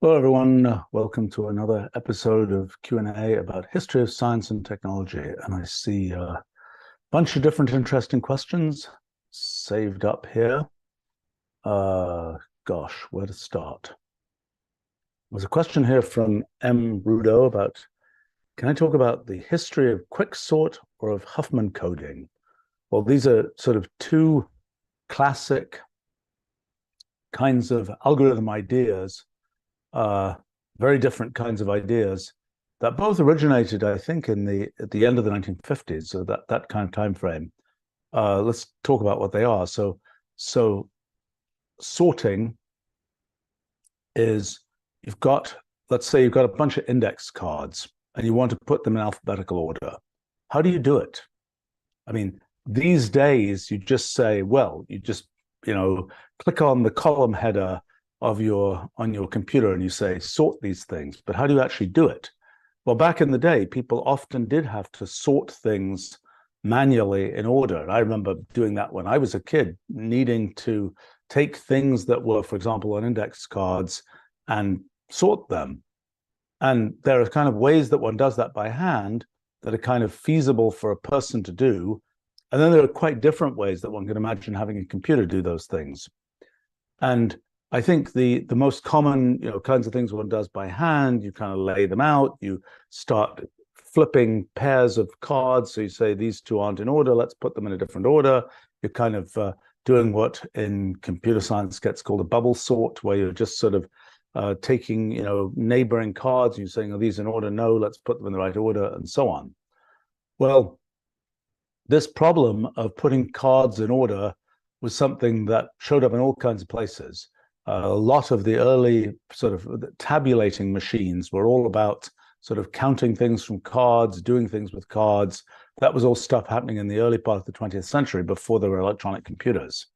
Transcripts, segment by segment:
Hello, everyone. Welcome to another episode of Q&A about history of science and technology. And I see a bunch of different interesting questions saved up here. Gosh, where to start? There's a question here from M. Rudo about, can I talk about the history of quicksort or of Hoffman coding? Well, these are sort of two classic kinds of algorithm ideas, very different kinds of ideas that both originated, I think, at the end of the 1950s, so that kind of time frame. Let's talk about what they are. So sorting is, let's say you've got a bunch of index cards and you want to put them in alphabetical order. How do you do it? I mean, these days you just say, well, you just, click on the column header on your computer and you say sort these things. But how do you actually do it? Well, back in the day, people often did have to sort things manually in order. I remember doing that when I was a kid, needing to take things that were, for example, on index cards and sort them. And there are kind of ways that one does that by hand that are kind of feasible for a person to do. And then there are quite different ways that one can imagine having a computer do those things. And I think the most common kinds of things one does by hand, you kind of lay them out, you start flipping pairs of cards. So you say these two aren't in order, let's put them in a different order. You're kind of doing what in computer science gets called a bubble sort, where you're just sort of taking neighboring cards, and you're saying, are these in order? No, let's put them in the right order, and so on. Well, this problem of putting cards in order was something that showed up in all kinds of places. A lot of the early sort of tabulating machines were all about sort of counting things from cards, doing things with cards. That was all stuff happening in the early part of the 20th century before there were electronic computers.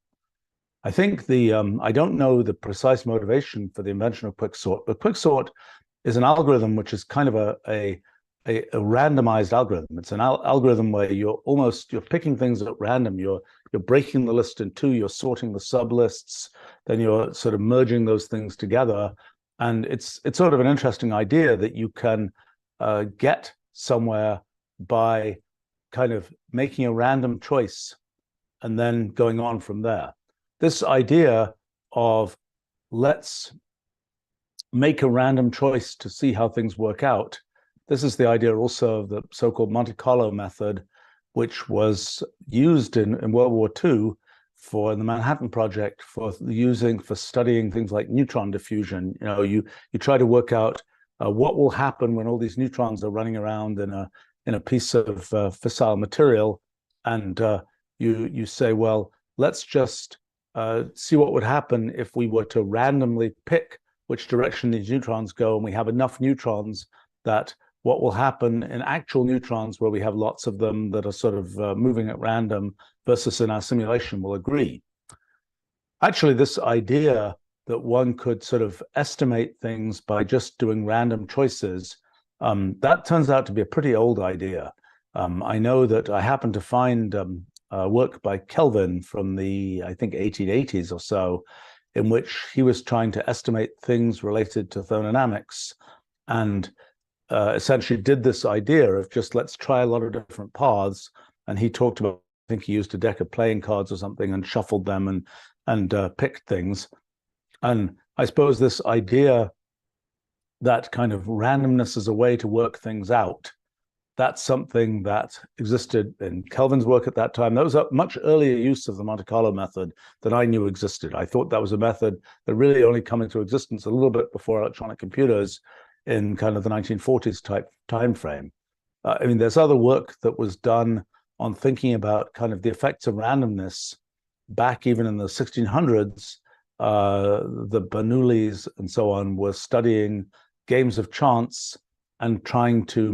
I think I don't know the precise motivation for the invention of quicksort, but quicksort is an algorithm which is kind of a randomized algorithm. It's an algorithm where you're picking things at random. You're breaking the list in two, you're sorting the sublists, then you're sort of merging those things together. And it's sort of an interesting idea that you can get somewhere by kind of making a random choice and then going on from there. This idea of let's make a random choice to see how things work out. This is the idea also of the so-called Monte Carlo method, which was used in World War II for the Manhattan Project for studying things like neutron diffusion. You try to work out what will happen when all these neutrons are running around in a piece of fissile material, and you say, well, let's just see what would happen if we were to randomly pick which direction these neutrons go, and we have enough neutrons that what will happen in actual neutrons, where we have lots of them that are sort of moving at random, versus in our simulation will agree. Actually, this idea that one could sort of estimate things by just doing random choices, that turns out to be a pretty old idea. I know that I happened to find work by Kelvin from the, I think, 1880s or so, in which he was trying to estimate things related to thermodynamics, and essentially did this idea of just let's try a lot of different paths. And he talked about, I think he used a deck of playing cards or something and shuffled them and picked things. And I suppose this idea that kind of randomness is a way to work things out, that's something that existed in Kelvin's work at that time. That was a much earlier use of the Monte Carlo method than I knew existed. I thought that was a method that really only come into existence a little bit before electronic computers, in kind of the 1940s type time frame. I mean, there's other work that was done on thinking about kind of the effects of randomness back even in the 1600s. The Bernoullis and so on were studying games of chance and trying to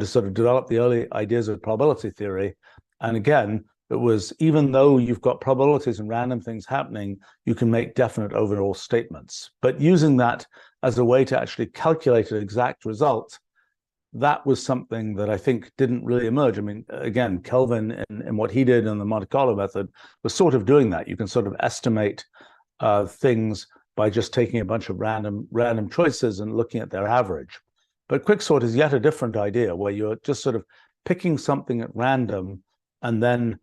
sort of develop the early ideas of probability theory. And again, it was, even though you've got probabilities and random things happening, you can make definite overall statements. But using that as a way to actually calculate an exact result, that was something that I think didn't really emerge. I mean, again, Kelvin in what he did in the Monte Carlo method was sort of doing that. You can sort of estimate things by just taking a bunch of random choices and looking at their average. But quicksort is yet a different idea, where you're just sort of picking something at random and then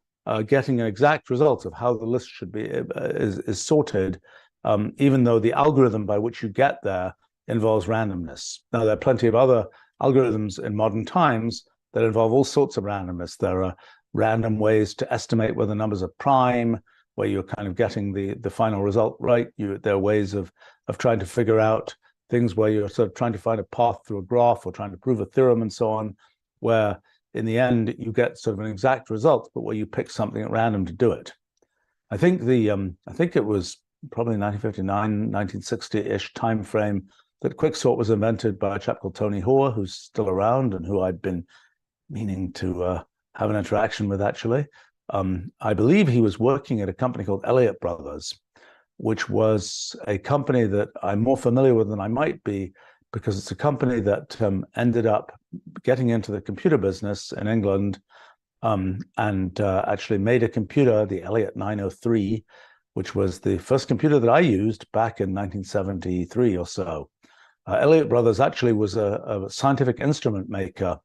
getting an exact result of how the list should be is sorted, even though the algorithm by which you get there involves randomness. Now, there are plenty of other algorithms in modern times that involve all sorts of randomness. There are random ways to estimate whether numbers are prime, where you're kind of getting the final result right. There are ways of trying to figure out things where you're sort of trying to find a path through a graph or trying to prove a theorem and so on, where in the end you get sort of an exact result, but where you pick something at random to do it. I think it was probably 1959, 1960-ish time frame that quicksort was invented by a chap called Tony Hoare, who's still around and who I'd been meaning to have an interaction with, actually. I believe he was working at a company called Elliott Brothers, which was a company that I'm more familiar with than I might be, because it's a company that ended up getting into the computer business in England, and actually made a computer, the Elliott 903, which was the first computer that I used back in 1973 or so. Elliott Brothers actually was a scientific instrument maker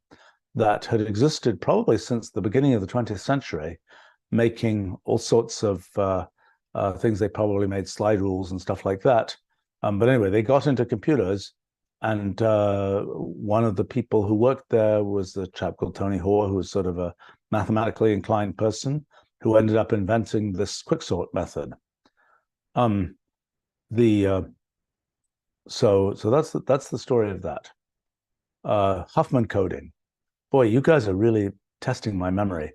that had existed probably since the beginning of the 20th century, making all sorts of things. They probably made slide rules and stuff like that. But anyway, they got into computers, and one of the people who worked there was a chap called Tony Hoare, who was sort of a mathematically inclined person who ended up inventing this quicksort method. So that's the story of that. Hoffman coding. Boy, you guys are really testing my memory.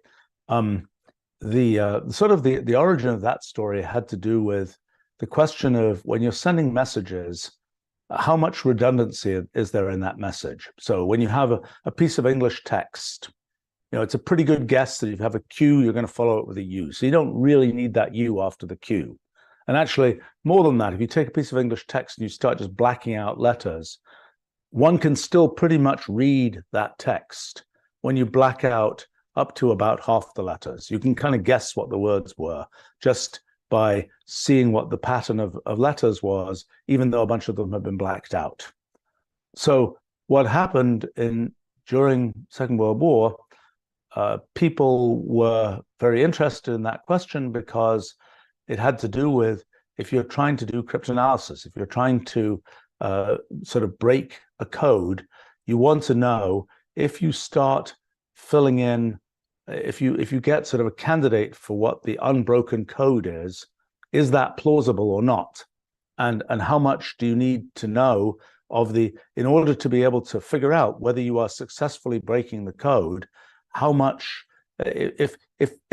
The origin of that story had to do with the question of, when you're sending messages, how much redundancy is there in that message? So when you have a piece of English text, it's a pretty good guess that if you have a Q, you're going to follow it with a U. So you don't really need that U after the Q. And actually, more than that, if you take a piece of English text and you start just blacking out letters, one can still pretty much read that text when you black out up to about half the letters. You can kind of guess what the words were just by seeing what the pattern of letters was, even though a bunch of them have been blacked out. So what happened during Second World War, people were very interested in that question because it had to do with, if you're trying to do cryptanalysis, if you're trying to sort of break a code, you want to know, if you start filling in, if you get sort of a candidate for what the unbroken code is that plausible or not? And how much do you need to know in order to be able to figure out whether you are successfully breaking the code? How much, if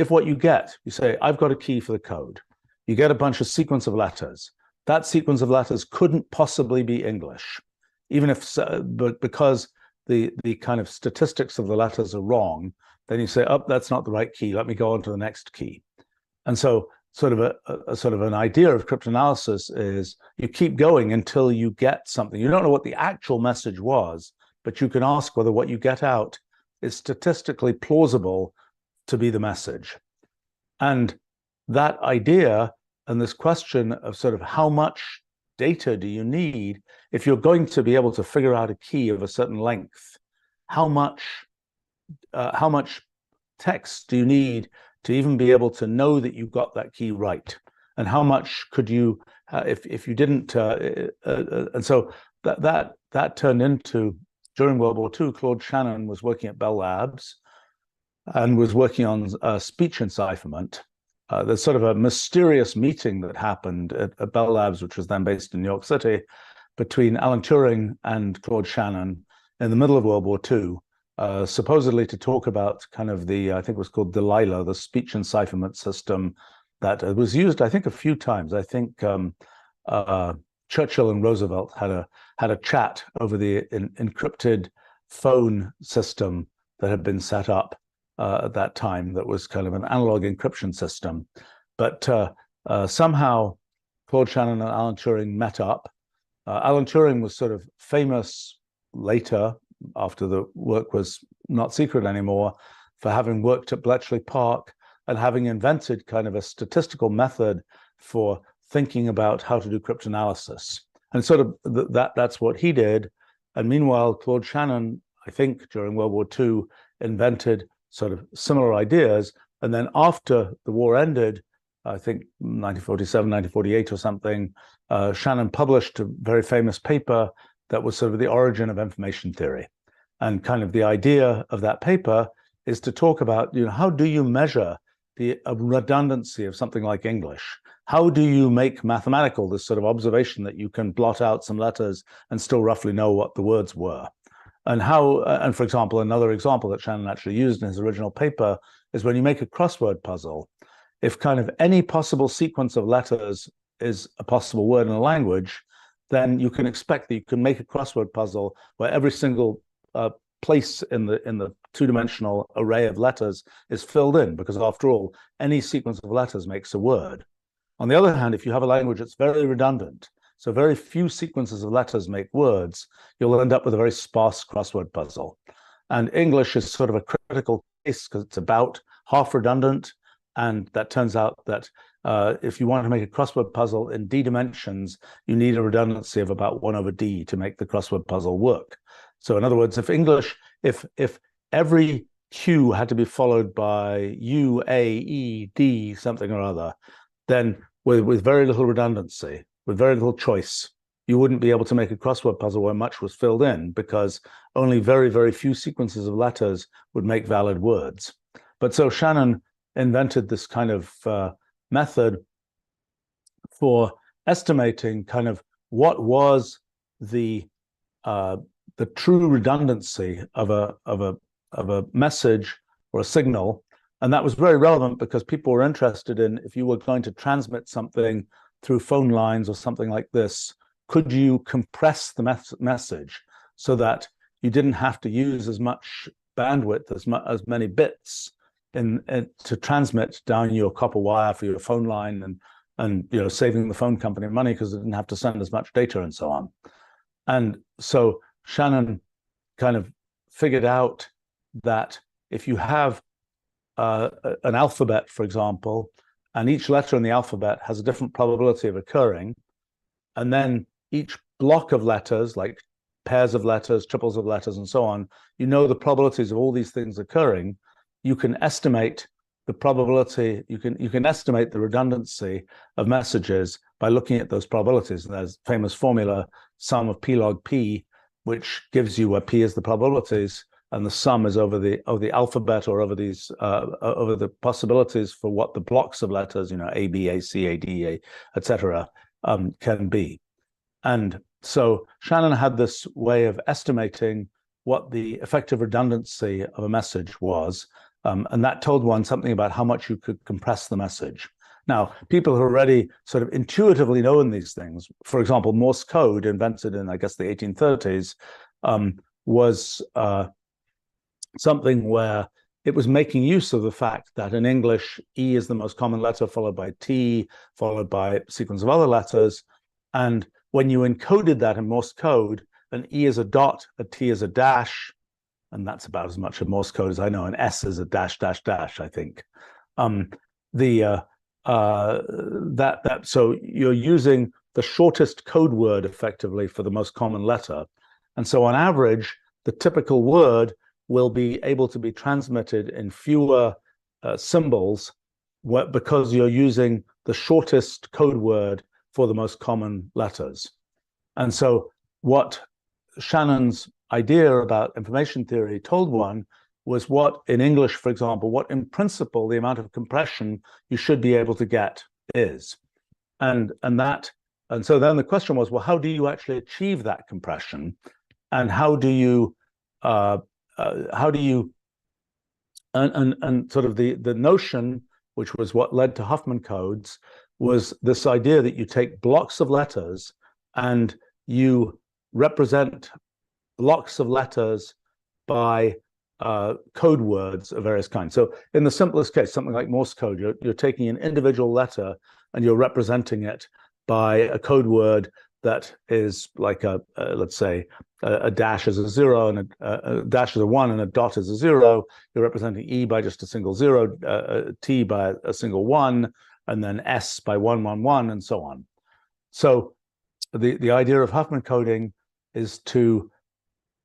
what you get, you say, I've got a key for the code, you get a bunch of sequence of letters. That sequence of letters couldn't possibly be English, even if, but because the kind of statistics of the letters are wrong, then you say, oh, that's not the right key. Let me go on to the next key. And so sort of an idea of cryptanalysis is you keep going until you get something. You don't know what the actual message was, but you can ask whether what you get out is statistically plausible to be the message. And that idea and this question of sort of how much data do you need if you're going to be able to figure out a key of a certain length? How much text do you need to even be able to know that you got that key right? And how much could you, if you didn't? And so that turned into, during World War II, Claude Shannon was working at Bell Labs and was working on speech encipherment. There's sort of a mysterious meeting that happened at Bell Labs, which was then based in New York City, between Alan Turing and Claude Shannon in the middle of World War II, supposedly to talk about kind of I think it was called Delilah, the speech encipherment system that was used, I think, a few times. I think Churchill and Roosevelt had a chat over the encrypted phone system that had been set up at that time, that was kind of an analog encryption system. But somehow Claude Shannon and Alan Turing met up. Alan Turing was sort of famous later, after the work was not secret anymore, for having worked at Bletchley Park and having invented kind of a statistical method for thinking about how to do cryptanalysis. And sort of that's what he did. And meanwhile, Claude Shannon, I think during World War II, invented sort of similar ideas. And then after the war ended, I think 1947, 1948 or something, Shannon published a very famous paper that was sort of the origin of information theory. And kind of the idea of that paper is to talk about, how do you measure the redundancy of something like English? How do you make mathematical this sort of observation that you can blot out some letters and still roughly know what the words were? And and for example, another example that Shannon actually used in his original paper is when you make a crossword puzzle, if kind of any possible sequence of letters is a possible word in a language, then you can expect that you can make a crossword puzzle where every single place in the two-dimensional array of letters is filled in, because after all, any sequence of letters makes a word. On the other hand, if you have a language that's very redundant, so very few sequences of letters make words, you'll end up with a very sparse crossword puzzle. And English is sort of a critical case because it's about half redundant. And that turns out that if you want to make a crossword puzzle in D dimensions, you need a redundancy of about 1/D to make the crossword puzzle work. So in other words, if every Q had to be followed by U, A, E, D, something or other, then with very little redundancy, with very little choice, you wouldn't be able to make a crossword puzzle where much was filled in, because only very, very few sequences of letters would make valid words. But so Shannon invented this kind of method for estimating kind of what was the true redundancy of a message or a signal. And that was very relevant because people were interested in, if you were going to transmit something through phone lines or something like this, could you compress the message so that you didn't have to use as much bandwidth, as many bits to transmit down your copper wire for your phone line, and saving the phone company money because it didn't have to send as much data and so on. And so Shannon kind of figured out that if you have an alphabet, for example, and each letter in the alphabet has a different probability of occurring, and then each block of letters, like pairs of letters, triples of letters, and so on, the probabilities of all these things occurring, you can estimate the probability, you can estimate the redundancy of messages by looking at those probabilities. And there's a famous formula, sum of p log p, which gives you where p is the probabilities, and the sum is over the alphabet, or over these over the possibilities for what the blocks of letters, A, B, A, C, A, D, A, etc., can be. And so Shannon had this way of estimating what the effective redundancy of a message was, and that told one something about how much you could compress the message. Now, people who already sort of intuitively known these things, for example, Morse code, invented in, I guess, the 1830s, was something where it was making use of the fact that in English, E is the most common letter, followed by T, followed by a sequence of other letters. And when you encoded that in Morse code, an E is a dot, a T is a dash, and that's about as much of Morse code as I know, and S is a dash, dash, dash, I think. So you're using the shortest code word effectively for the most common letter. And so on average, the typical word will be able to be transmitted in fewer symbols because you're using the shortest code word for the most common letters. And so what Shannon's idea about information theory told one was what in English, for example, what in principle the amount of compression you should be able to get is. And so then the question was, well, how do you actually achieve that compression? And how do you and sort of the notion, which was what led to Hoffman codes, was this idea that you take blocks of letters and you represent blocks of letters by code words of various kinds. So in the simplest case, something like Morse code, you're taking an individual letter and you're representing it by a code word that is like let's say a dash is a 0 and a dash is a 1 and a dot is a 0. You're representing E by just a single 0, T by a single 1, and then S by 111, and so on. So the idea of Hoffman coding is to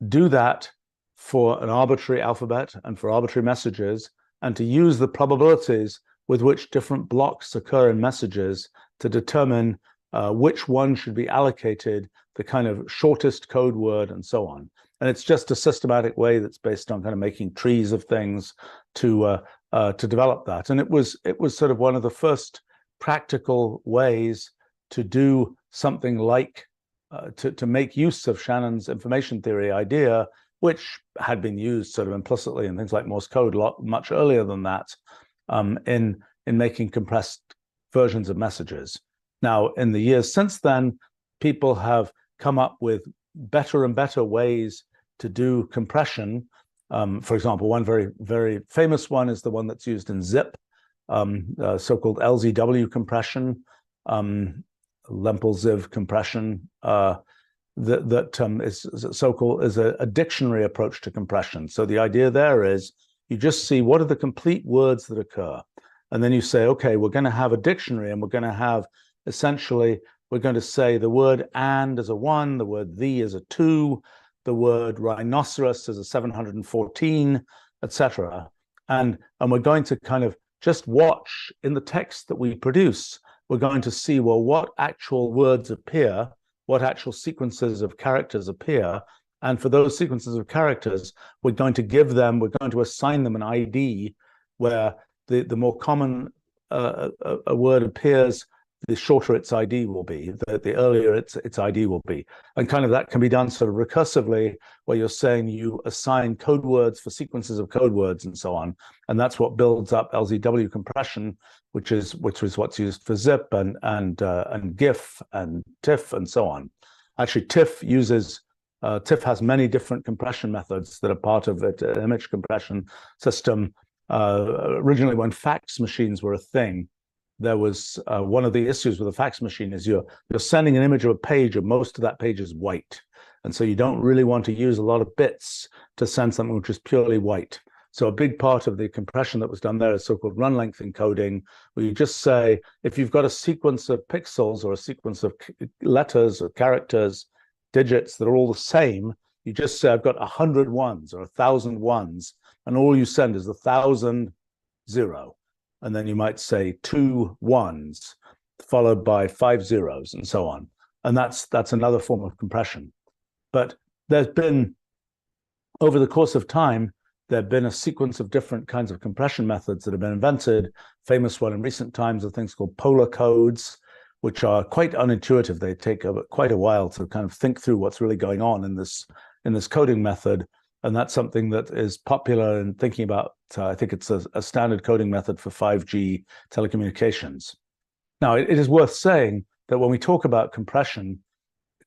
do that for an arbitrary alphabet and for arbitrary messages, and to use the probabilities with which different blocks occur in messages to determine which one should be allocated the kind of shortest code word and so on. And it's just a systematic way that's based on kind of making trees of things to develop that. And it was sort of one of the first practical ways to do something like to make use of Shannon's information theory idea, which had been used sort of implicitly in things like Morse code much earlier than that, in making compressed versions of messages. Now, in the years since then, people have come up with better and better ways to do compression. For example, one very, very famous one is the one that's used in zip, so-called LZW compression, Lempel-Ziv compression, that is so-called is a dictionary approach to compression. So the idea there is you just see what are the complete words that occur, and then you say, okay, we're going to have a dictionary, and we're going to have essentially, we're going to say the word and as a 1, the word the as a 2, the word rhinoceros as a 714, etc. And we're going to kind of just watch in the text that we produce. We're going to see, well, what actual words appear, what actual sequences of characters appear. And for those sequences of characters, we're going to assign them an ID where the more common a word appears, the shorter its ID will be, the earlier its ID will be. And kind of that can be done sort of recursively, where you're saying you assign code words for sequences of code words and so on. And that's what builds up LZW compression, which is what's used for zip and GIF and TIFF and so on. Actually, TIFF has many different compression methods that are part of it, an image compression system. Originally, when fax machines were a thing, there was one of the issues with a fax machine is you're sending an image of a page, and most of that page is white. And so you don't really want to use a lot of bits to send something which is purely white. So a big part of the compression that was done there is so-called run length encoding, where you just say, if you've got a sequence of pixels or a sequence of letters or characters, digits that are all the same, you just say, I've got 100 ones or 1,000 ones, and all you send is 1,000 0. And then you might say 2 ones followed by 5 zeros and so on. And that's another form of compression. But there's been, over the course of time, there have been a sequence of different kinds of compression methods that have been invented. Famous one in recent times are things called polar codes, which are quite unintuitive. They take quite a while to kind of think through what's really going on in this coding method. And that's something that is popular in thinking about, I think it's a standard coding method for 5G telecommunications. Now, it is worth saying that when we talk about compression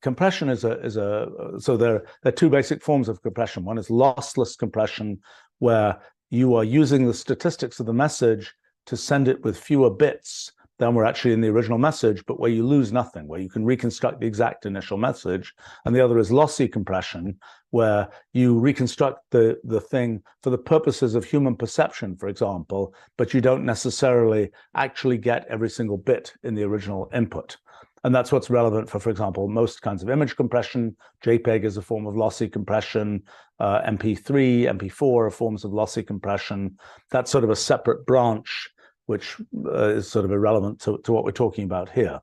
so there are two basic forms of compression. One is lossless compression, where you are using the statistics of the message to send it with fewer bits than were actually in the original message, but where you lose nothing, where you can reconstruct the exact initial message. And the other is lossy compression, where you reconstruct the thing for the purposes of human perception, for example, but you don't necessarily actually get every single bit in the original input. And that's what's relevant for example, most kinds of image compression. JPEG is a form of lossy compression. MP3, MP4 are forms of lossy compression. That's sort of a separate branch, which is sort of irrelevant to what we're talking about here.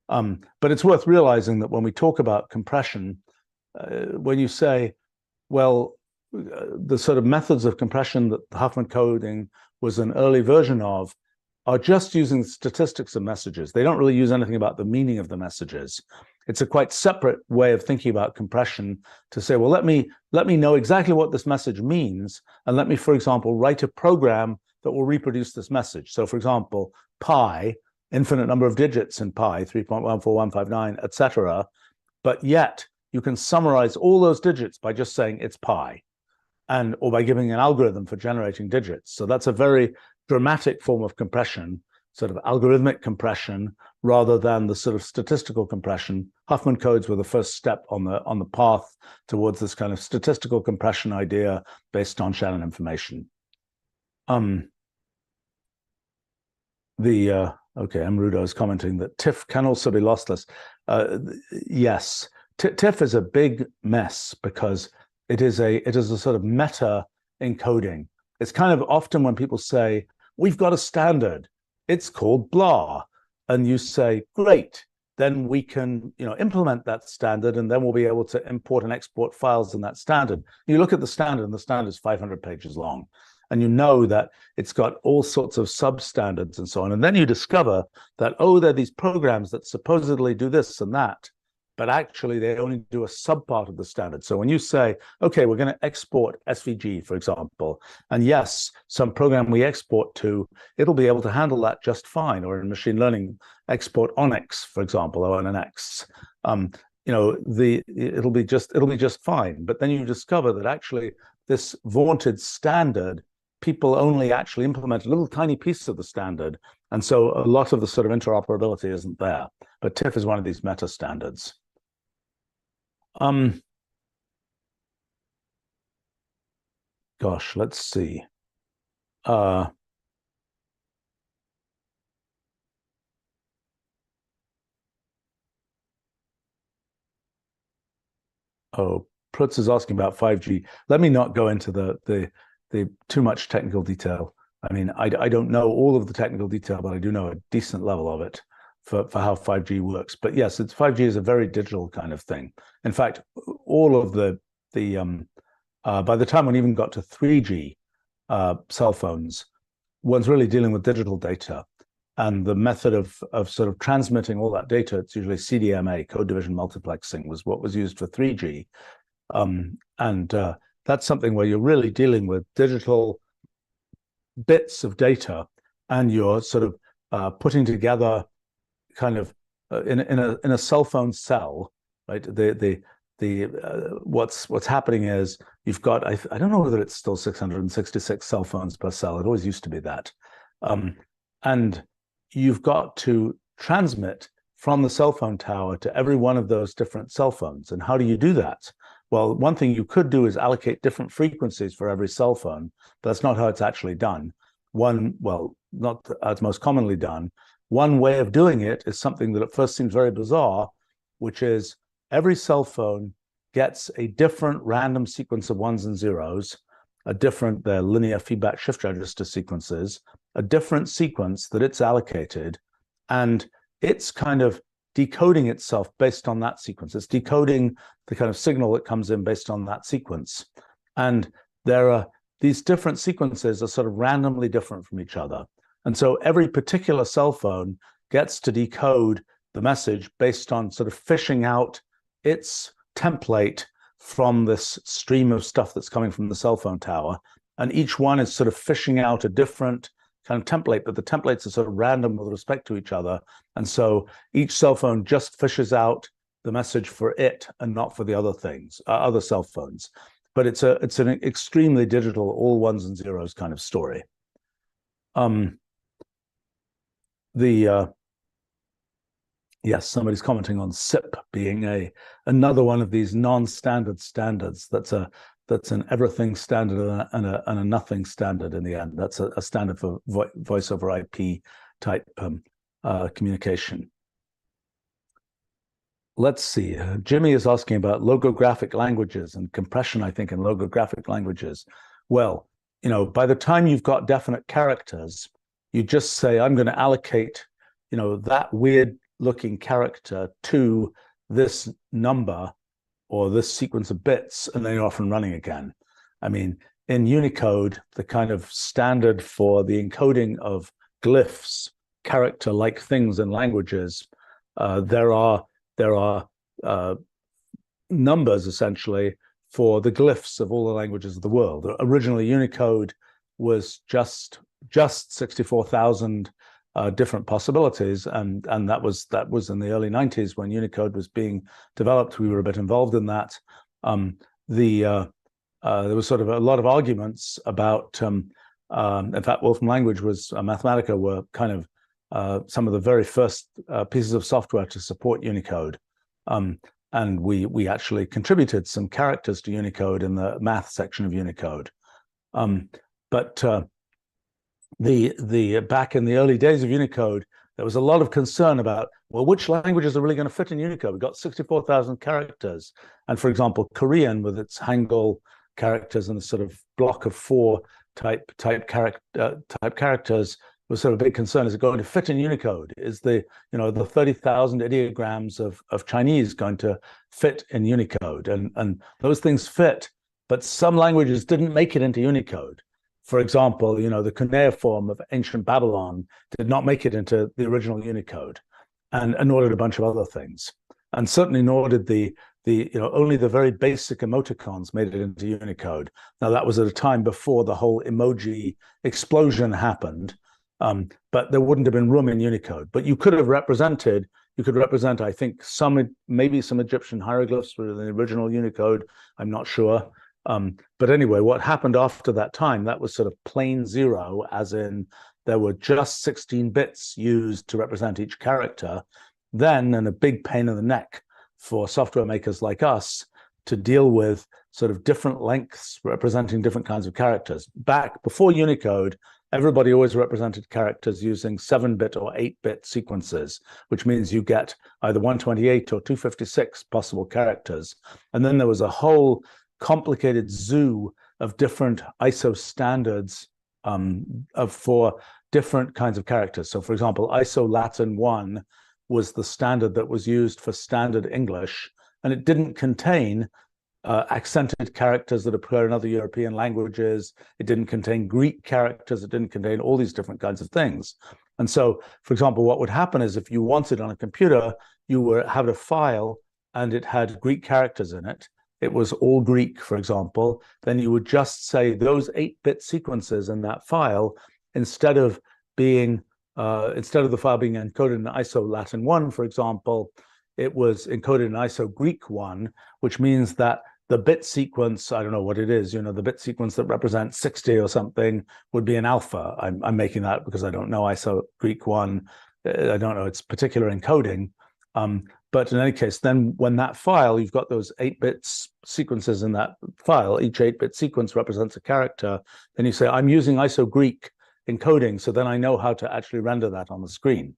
But it's worth realizing that when we talk about compression, when you say, well, the sort of methods of compression that Hoffman coding was an early version of are just using statistics of messages. They don't really use anything about the meaning of the messages. It's a quite separate way of thinking about compression to say, well, let me know exactly what this message means, and let me, for example, write a program that will reproduce this message. So, for example, pi, infinite number of digits in pi, 3.14159, etc. But yet you can summarize all those digits by just saying it's pi, or by giving an algorithm for generating digits. So that's a very dramatic form of compression, sort of algorithmic compression, rather than the sort of statistical compression. Hoffman codes were the first step on the path towards this kind of statistical compression idea based on Shannon information. Okay, Amrudo is commenting that TIFF can also be lossless. Yes, TIFF is a big mess because it is a sort of meta encoding. It's kind of often when people say, we've got a standard, it's called blah. And you say, great, then we can implement that standard, and then we'll be able to import and export files in that standard. You look at the standard, and the standard is 500 pages long. And you know that it's got all sorts of substandards and so on. And then you discover that, oh, there are these programs that supposedly do this and that, but actually they only do a subpart of the standard. So when you say, okay, we're going to export SVG, for example, and yes, some program we export to, it'll be able to handle that just fine. Or in machine learning, export ONNX, for example, ONNX. It'll be just fine. But then you discover that actually this vaunted standard, people only actually implement a little tiny piece of the standard. And so a lot of the sort of interoperability isn't there. But TIFF is one of these meta standards. Gosh, let's see. Oh, Prutz is asking about 5G. Let me not go into the too much technical detail. I mean, I don't know all of the technical detail, but I do know a decent level of it for how 5G works. But yes, 5G is a very digital kind of thing. In fact, all of by the time one even got to 3G cell phones, one's really dealing with digital data. And the method of sort of transmitting all that data, it's usually CDMA, code division multiplexing, was what was used for 3G. That's something where you're really dealing with digital bits of data, and you're sort of putting together kind of in a cell phone cell, right? What's happening is you've got, I don't know whether it's still 666 cell phones per cell. It always used to be that. And you've got to transmit from the cell phone tower to every one of those different cell phones. And how do you do that? Well, one thing you could do is allocate different frequencies for every cell phone, but that's not how it's actually done. Not as most commonly done. One way of doing it is something that at first seems very bizarre, which is every cell phone gets a different random sequence of ones and zeros, their linear feedback shift register sequences, a different sequence that it's allocated, and it's kind of decoding itself based on that sequence. It's decoding the kind of signal that comes in based on that sequence. And these different sequences are sort of randomly different from each other. And so every particular cell phone gets to decode the message based on sort of fishing out its template from this stream of stuff that's coming from the cell phone tower. And each one is sort of fishing out a different kind of template, but the templates are sort of random with respect to each other. And so each cell phone just fishes out the message for it and not for the other cell phones. But it's an extremely digital, all ones and zeros kind of story. Yes, somebody's commenting on SIP being another one of these non-standard standards. That's an everything standard and a nothing standard in the end. That's a standard for voice over IP type communication. Let's see. Jimmy is asking about logographic languages and compression, I think, in logographic languages. Well, by the time you've got definite characters, you just say, I'm going to allocate, that weird looking character to this number or this sequence of bits, and then you're off and running again. I mean, in Unicode, the kind of standard for the encoding of glyphs, character-like things in languages, there are numbers essentially for the glyphs of all the languages of the world. Originally, Unicode was just 64,000 different possibilities, and that was in the early 90s when Unicode was being developed. We were a bit involved in that. There was sort of a lot of arguments about. In fact, Wolfram Language Mathematica were kind of some of the very first pieces of software to support Unicode, and we actually contributed some characters to Unicode in the math section of Unicode, but. The back in the early days of Unicode, there was a lot of concern about, well, which languages are really going to fit in Unicode? We've got 64,000 characters. And for example, Korean with its Hangul characters and the sort of block of 4 type characters was sort of a big concern. Is it going to fit in Unicode? Is the 30,000 ideograms of Chinese going to fit in Unicode? And those things fit, but some languages didn't make it into Unicode. For example, the cuneiform of ancient Babylon did not make it into the original Unicode, and nor did a bunch of other things. And certainly nor did only the very basic emoticons made it into Unicode. Now that was at a time before the whole emoji explosion happened, but there wouldn't have been room in Unicode. But you could represent, I think, maybe some Egyptian hieroglyphs were in the original Unicode. I'm not sure. But anyway, what happened after that time, that was sort of plain zero, as in there were just 16 bits used to represent each character. Then, and a big pain in the neck for software makers like us to deal with sort of different lengths representing different kinds of characters. Back before Unicode, everybody always represented characters using 7-bit or 8-bit sequences, which means you get either 128 or 256 possible characters. And then there was a whole complicated zoo of different ISO standards for different kinds of characters. So for example, ISO Latin 1 was the standard that was used for standard English, and it didn't contain accented characters that appear in other European languages. It didn't contain Greek characters. It didn't contain all these different kinds of things. And so, for example, what would happen is if you wanted on a computer, you would have a file and it had Greek characters in it. It was all Greek, for example. Then you would just say those 8-bit sequences in that file, instead of the file being encoded in ISO Latin 1, for example, it was encoded in ISO Greek 1, which means that the bit sequence, I don't know what it is, the bit sequence that represents 60 or something would be an alpha. I'm making that because I don't know ISO Greek 1. I don't know its particular encoding. But in any case, then when that file, you've got those 8-bit sequences in that file, each 8-bit sequence represents a character, then you say, I'm using ISO Greek encoding, so then I know how to actually render that on the screen.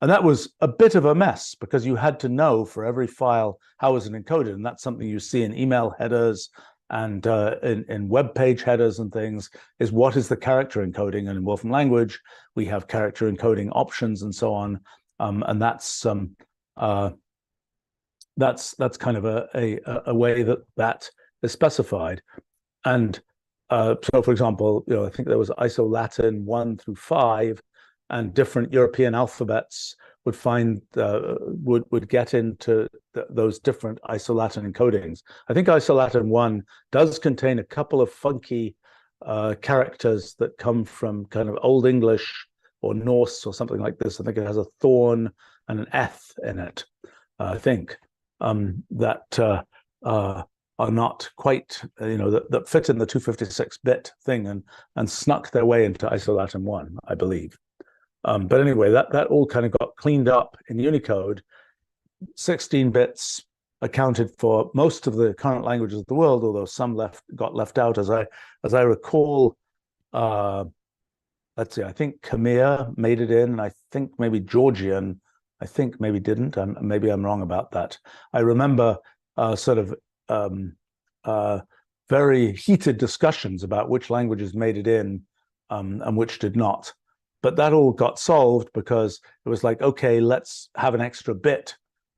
And that was a bit of a mess because you had to know for every file how is it encoded. And that's something you see in email headers and in web page headers and things, is what is the character encoding. And in Wolfram language, we have character encoding options and so on. And that's kind of a way that is specified. And so, for example, I think there was ISO Latin 1 through 5, and different European alphabets would get into those different ISO Latin encodings. I think ISO Latin 1 does contain a couple of funky characters that come from kind of Old English or Norse or something like this. I think it has a thorn and an eth in it, I think, that are not quite, that fit in the 256-bit thing and snuck their way into ISO Latin 1, I believe. But anyway, that all kind of got cleaned up in Unicode. 16 bits accounted for most of the current languages of the world, although some got left out. As I recall, let's see, I think Khmer made it in, and I think maybe Georgian, I think maybe didn't. Maybe I'm wrong about that. I remember sort of very heated discussions about which languages made it in and which did not. But that all got solved because it was like, okay, let's have an extra bit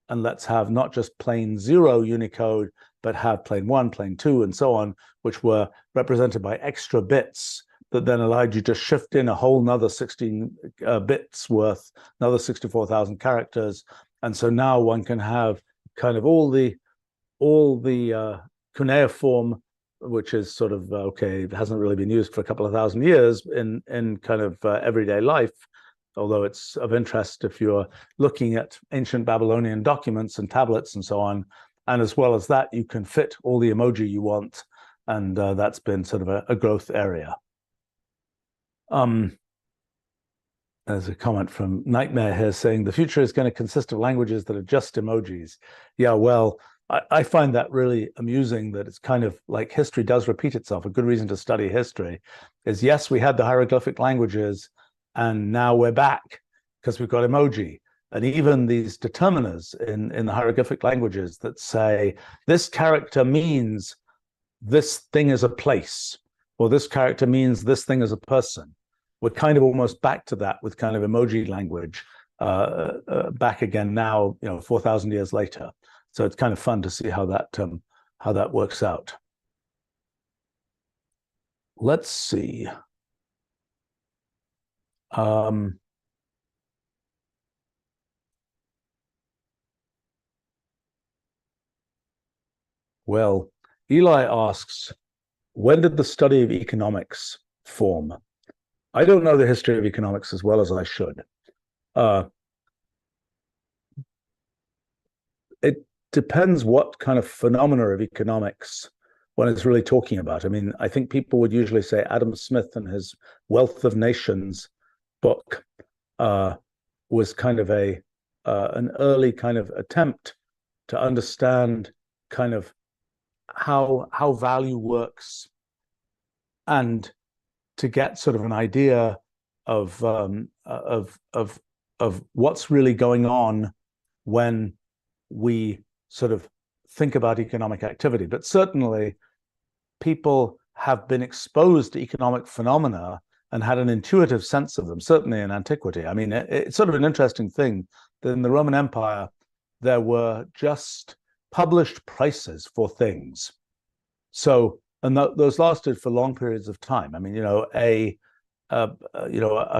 and let's have not just plain 0 Unicode, but have plain 1, plain 2, and so on, which were represented by extra bits that then allowed you to shift in a whole nother 16 bits worth, another 64,000 characters. And so now one can have kind of all the cuneiform, which is sort of, okay, it hasn't really been used for a couple of thousand years in kind of everyday life, although it's of interest if you're looking at ancient Babylonian documents and tablets and so on. And as well as that, you can fit all the emoji you want. And that's been sort of a growth area. There's a comment from Nightmare here saying, the future is going to consist of languages that are just emojis. Yeah, well, I find that really amusing, that it's kind of like history does repeat itself. A good reason to study history is, yes, we had the hieroglyphic languages, and now we're back. because we've got emoji, and even these determiners in the hieroglyphic languages that say this character means this thing is a place, or this character means this thing is a person. We're kind of almost back to that with kind of emoji language back again now, 4,000 years later. So it's kind of fun to see how that works out. Let's see. Well, Eli asks, when did the study of economics form? I don't know the history of economics as well as I should. It depends what kind of phenomena of economics one is really talking about. I mean, I think people would usually say Adam Smith and his Wealth of Nations book was kind of an early kind of attempt to understand kind of how value works, and to get sort of an idea of what's really going on when we sort of think about economic activity. But certainly people have been exposed to economic phenomena and had an intuitive sense of them, certainly in antiquity. I mean, it's sort of an interesting thing that in the Roman Empire, there were just published prices for things. So, and those lasted for long periods of time. I mean, a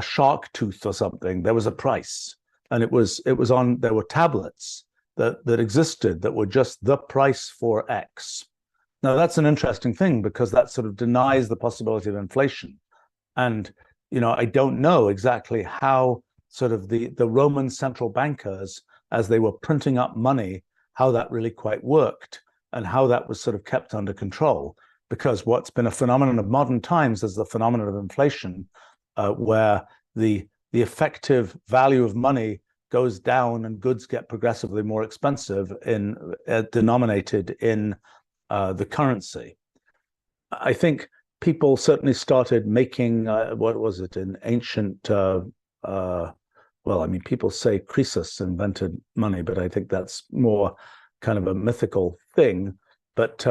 shark tooth or something, there was a price, and it was on, there were tablets that existed that were just the price for X. Now, that's an interesting thing because that sort of denies the possibility of inflation. And, I don't know exactly how sort of the Roman central bankers, as they were printing up money, how that really quite worked and how that was sort of kept under control. Because what's been a phenomenon of modern times is the phenomenon of inflation, where the effective value of money goes down and goods get progressively more expensive denominated in the currency. I think people certainly started making, what was it, in ancient, well, I mean, people say Croesus invented money, but I think that's more kind of a mythical thing. But,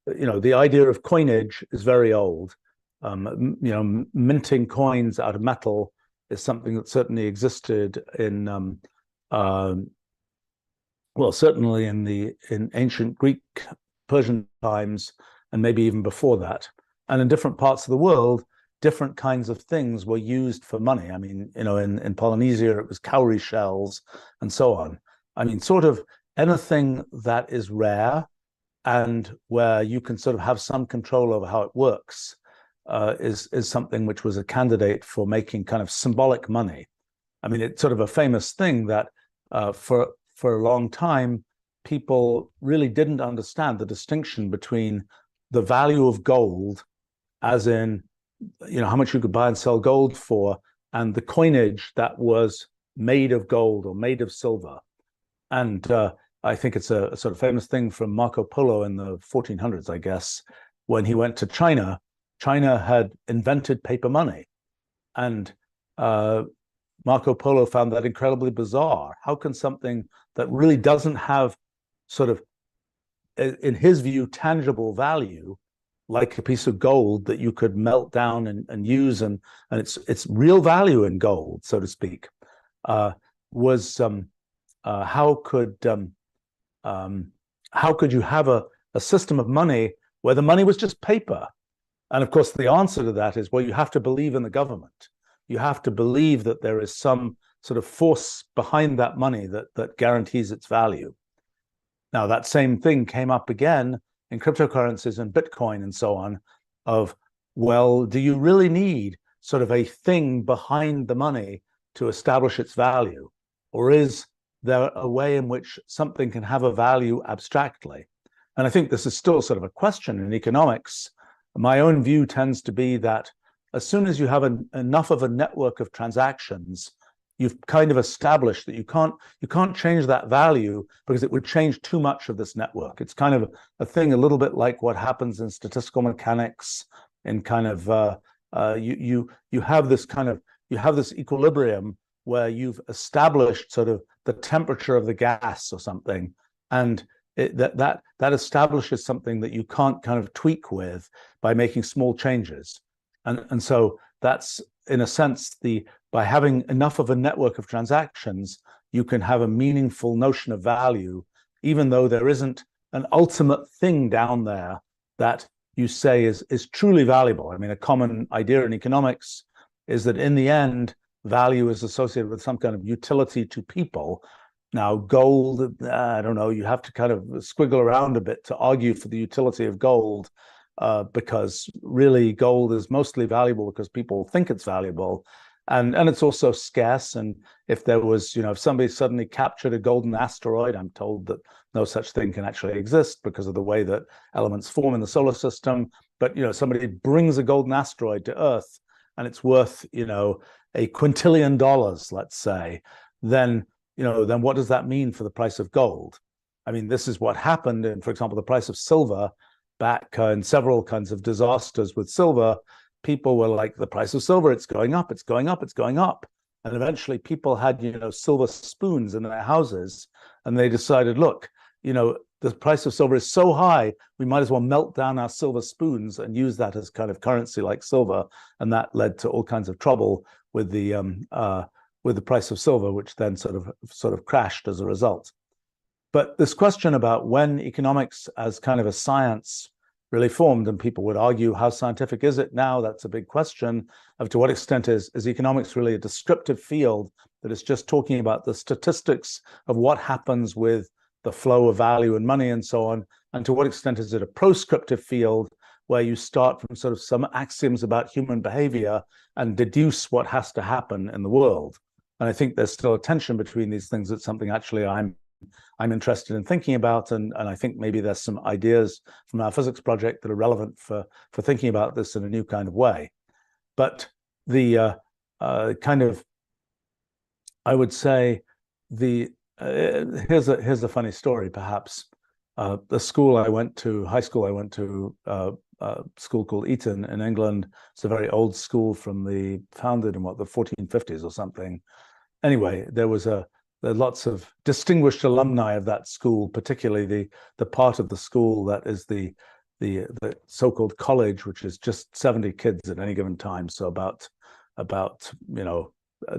the idea of coinage is very old. Minting coins out of metal is something that certainly existed in, well, certainly in ancient Greek, Persian times, and maybe even before that. And in different parts of the world, different kinds of things were used for money. I mean, in Polynesia, it was cowrie shells and so on. I mean, sort of anything that is rare and where you can sort of have some control over how it works is something which was a candidate for making kind of symbolic money. I mean, it's sort of a famous thing that for a long time, people really didn't understand the distinction between the value of gold, as in, how much you could buy and sell gold for, and the coinage that was made of gold or made of silver. And I think it's a sort of famous thing from Marco Polo in the 1400s, I guess, when he went to China. China had invented paper money, and Marco Polo found that incredibly bizarre. How can something that really doesn't have sort of, in his view, tangible value, like a piece of gold that you could melt down and use, and it's real value in gold, so to speak, how could you have a system of money where the money was just paper? And of course, the answer to that is, well, you have to believe in the government. You have to believe that there is some sort of force behind that money that guarantees its value. Now, that same thing came up again in cryptocurrencies and Bitcoin and so on, of, well, do you really need sort of a thing behind the money to establish its value? Or is there a way in which something can have a value abstractly? And I think this is still sort of a question in economics. My own view tends to be that as soon as you have enough of a network of transactions, you've kind of established that you can't change that value because it would change too much of this network. It's kind of a thing a little bit like what happens in statistical mechanics, in kind of you have this equilibrium where you've established sort of the temperature of the gas or something, and that establishes something that you can't kind of tweak with by making small changes. And so that's, in a sense, by having enough of a network of transactions, you can have a meaningful notion of value, even though there isn't an ultimate thing down there that you say is truly valuable. I mean, a common idea in economics is that in the end, value is associated with some kind of utility to people. Now, gold, I don't know, you have to kind of squiggle around a bit to argue for the utility of gold, because really gold is mostly valuable because people think it's valuable. And it's also scarce. And if there was, if somebody suddenly captured a golden asteroid, I'm told that no such thing can actually exist because of the way that elements form in the solar system. But, somebody brings a golden asteroid to Earth and it's worth, a quintillion dollars, let's say, then what does that mean for the price of gold? I mean, this is what happened in, for example, the price of silver back in several kinds of disasters with silver. People were like, the price of silver, it's going up, it's going up, it's going up. And eventually people had, silver spoons in their houses, and they decided, look, the price of silver is so high, we might as well melt down our silver spoons and use that as kind of currency like silver. And that led to all kinds of trouble with the price of silver, which then sort of crashed as a result. But this question about when economics as kind of a science really formed, and people would argue, how scientific is it now? That's a big question of to what extent is economics really a descriptive field that is just talking about the statistics of what happens with the flow of value and money and so on, and to what extent is it a proscriptive field where you start from sort of some axioms about human behavior and deduce what has to happen in the world. And I think there's still a tension between these things. It's something actually I'm interested in thinking about, and I think maybe there's some ideas from our physics project that are relevant for thinking about this in a new kind of way. But the kind of, I would say, here's a funny story, perhaps. The school I went to, high school I went to, a school called Eton in England. It's a very old school founded in the 1450s or something. Anyway, there are lots of distinguished alumni of that school, particularly the part of the school that is the so-called college, which is just 70 kids at any given time. So about a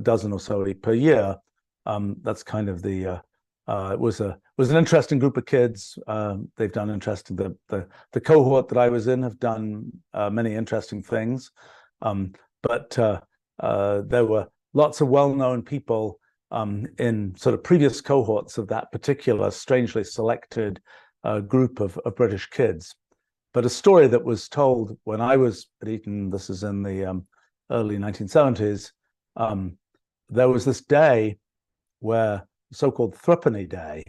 dozen or so per year. That's kind of it was an interesting group of kids. They've done interesting. The cohort that I was in have done many interesting things, but there were lots of well-known people in sort of previous cohorts of that particular strangely selected group of British kids. But a story that was told when I was at Eton, this is in the early 1970s, there was this day where so-called Threepenny Day.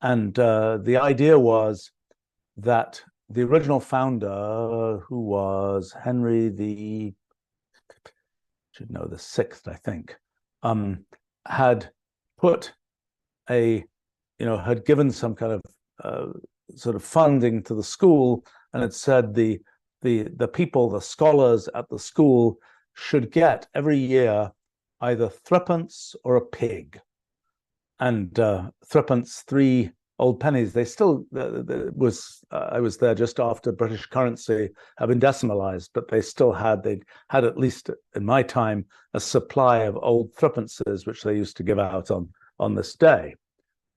And the idea was that the original founder, who was Henry the Sixth, I think, had put had given some kind of sort of funding to the school, and it said the people, the scholars at the school, should get every year either threepence or a pig. And threepence, 3 old pennies. They still I was there just after British currency had been decimalized, but they'd had, at least in my time, a supply of old threepences, which they used to give out on this day.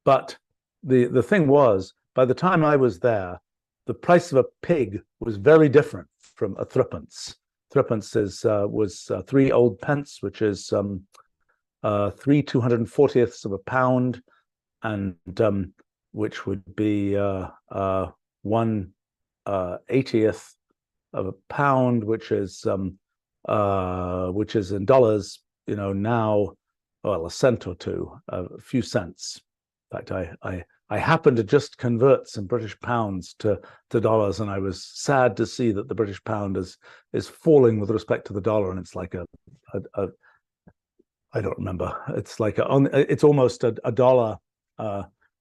But the thing was, by the time I was there, the price of a pig was very different from a threepence. Threepence was 3 old pence, which is 3 240ths of a pound, and which would be 1 80th of a pound, which is in dollars, now, well, a cent or two, a few cents. In fact, I happened to just convert some British pounds to dollars, and I was sad to see that the British pound is falling with respect to the dollar, and it's like I don't remember. It's like it's almost a dollar.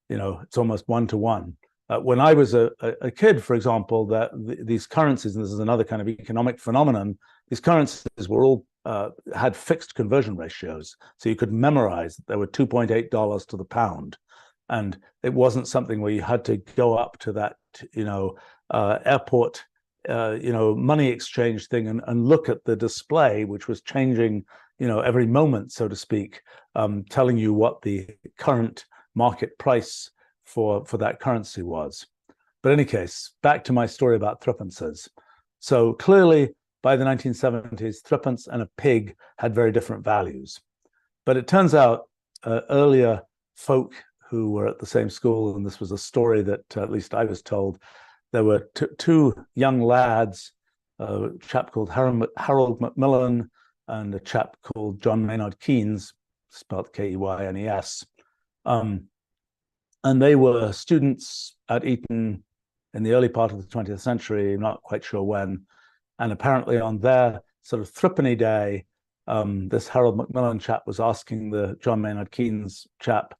It's almost 1 to 1. When I was a kid, for example, these currencies, and this is another kind of economic phenomenon, these currencies were all had fixed conversion ratios, so you could memorize that there were $2.8 to the pound, and it wasn't something where you had to go up to that airport money exchange thing and look at the display, which was changing every moment, so to speak, telling you what the current market price for that currency was. But in any case, back to my story about threepences. So clearly, by the 1970s, threepence and a pig had very different values. But it turns out earlier folk who were at the same school, and this was a story that at least I was told, there were two young lads, a chap called Harold Macmillan and a chap called John Maynard Keynes, spelled Keynes. And they were students at Eton in the early part of the 20th century, not quite sure when. And apparently on their sort of threepenny day, this Harold Macmillan chap was asking the John Maynard Keynes chap,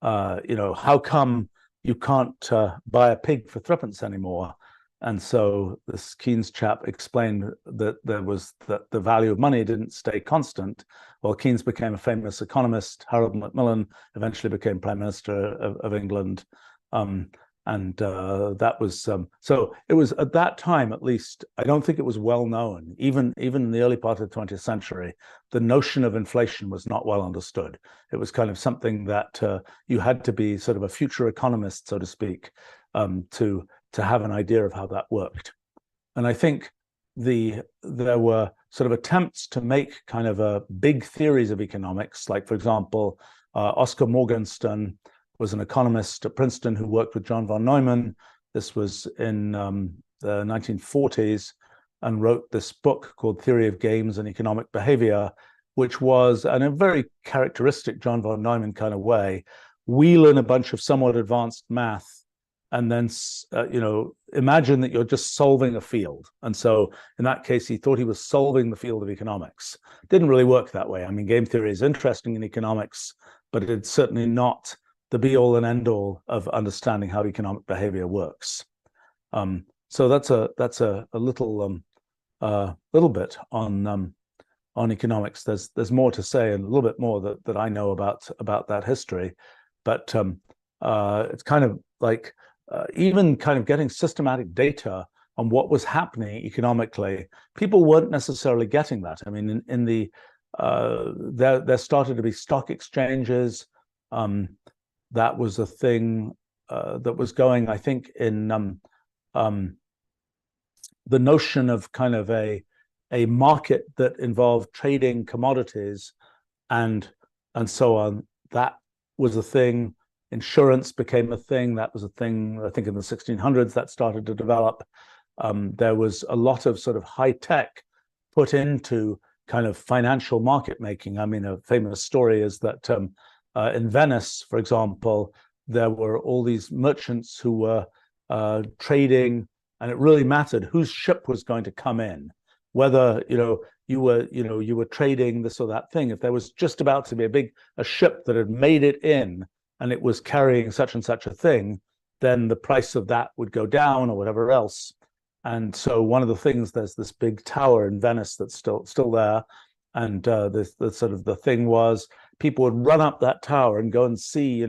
how come you can't buy a pig for threepence anymore? And so this Keynes chap explained that that the value of money didn't stay constant. Well, Keynes became a famous economist. Harold Macmillan eventually became Prime Minister of England. That was so it was at that time, at least, I don't think it was well known. Even in the early part of the 20th century, the notion of inflation was not well understood. It was kind of something that you had to be sort of a future economist, so to speak, to have an idea of how that worked. And I think there were sort of attempts to make kind of a big theories of economics, like, for example, Oscar Morgenstern was an economist at Princeton who worked with John von Neumann. This was in the 1940s, and wrote this book called Theory of Games and Economic Behavior, which was, in a very characteristic John von Neumann kind of way, wheel in a bunch of somewhat advanced math, and then imagine that you're just solving a field. And so in that case, he thought he was solving the field of economics. It didn't really work that way. I mean, game theory is interesting in economics, but it's certainly not the be-all and end-all of understanding how economic behavior works. So that's a little bit on economics. There's more to say, and a little bit more that I know about that history, but it's kind of like even kind of getting systematic data on what was happening economically. People weren't necessarily getting that. I mean, there started to be stock exchanges. That was a thing that was going, I think, in the notion of kind of a market that involved trading commodities and so on. That was a thing. Insurance became a thing. That was a thing, I think, in the 1600s that started to develop. There was a lot of sort of high tech put into kind of financial market making. I mean, a famous story is that in Venice, for example, there were all these merchants who were trading, and it really mattered whose ship was going to come in, whether you were trading this or that thing. If there was just about to be a ship that had made it in and it was carrying such and such a thing, then the price of that would go down or whatever else. And so one of the things, there's this big tower in Venice that's still there, and the thing was, people would run up that tower and go and see,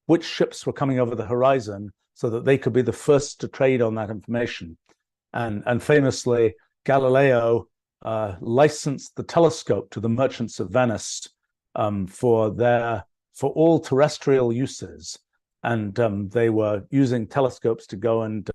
which ships were coming over the horizon, so that they could be the first to trade on that information. And famously, Galileo licensed the telescope to the merchants of Venice for all terrestrial uses, and they were using telescopes to go and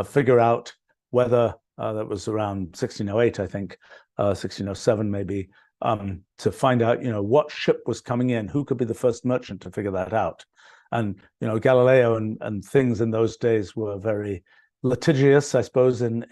figure out whether that was around 1608, I think, 1607 maybe, to find out, what ship was coming in, who could be the first merchant to figure that out. And Galileo and things in those days were very litigious, I suppose, in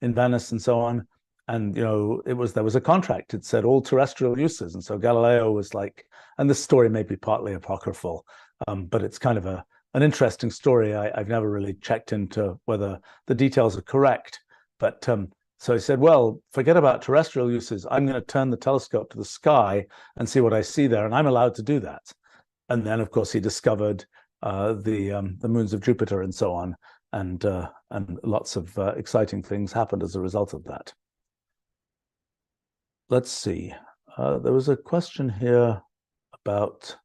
Venice and so on. And there was a contract. It said all terrestrial uses, and so Galileo was like, and this story may be partly apocryphal, but it's kind of an interesting story. I've never really checked into whether the details are correct, but so he said, well, forget about terrestrial uses. I'm going to turn the telescope to the sky and see what I see there, and I'm allowed to do that. And then, of course, he discovered the moons of Jupiter and so on, and lots of exciting things happened as a result of that. let's see. There was a question here about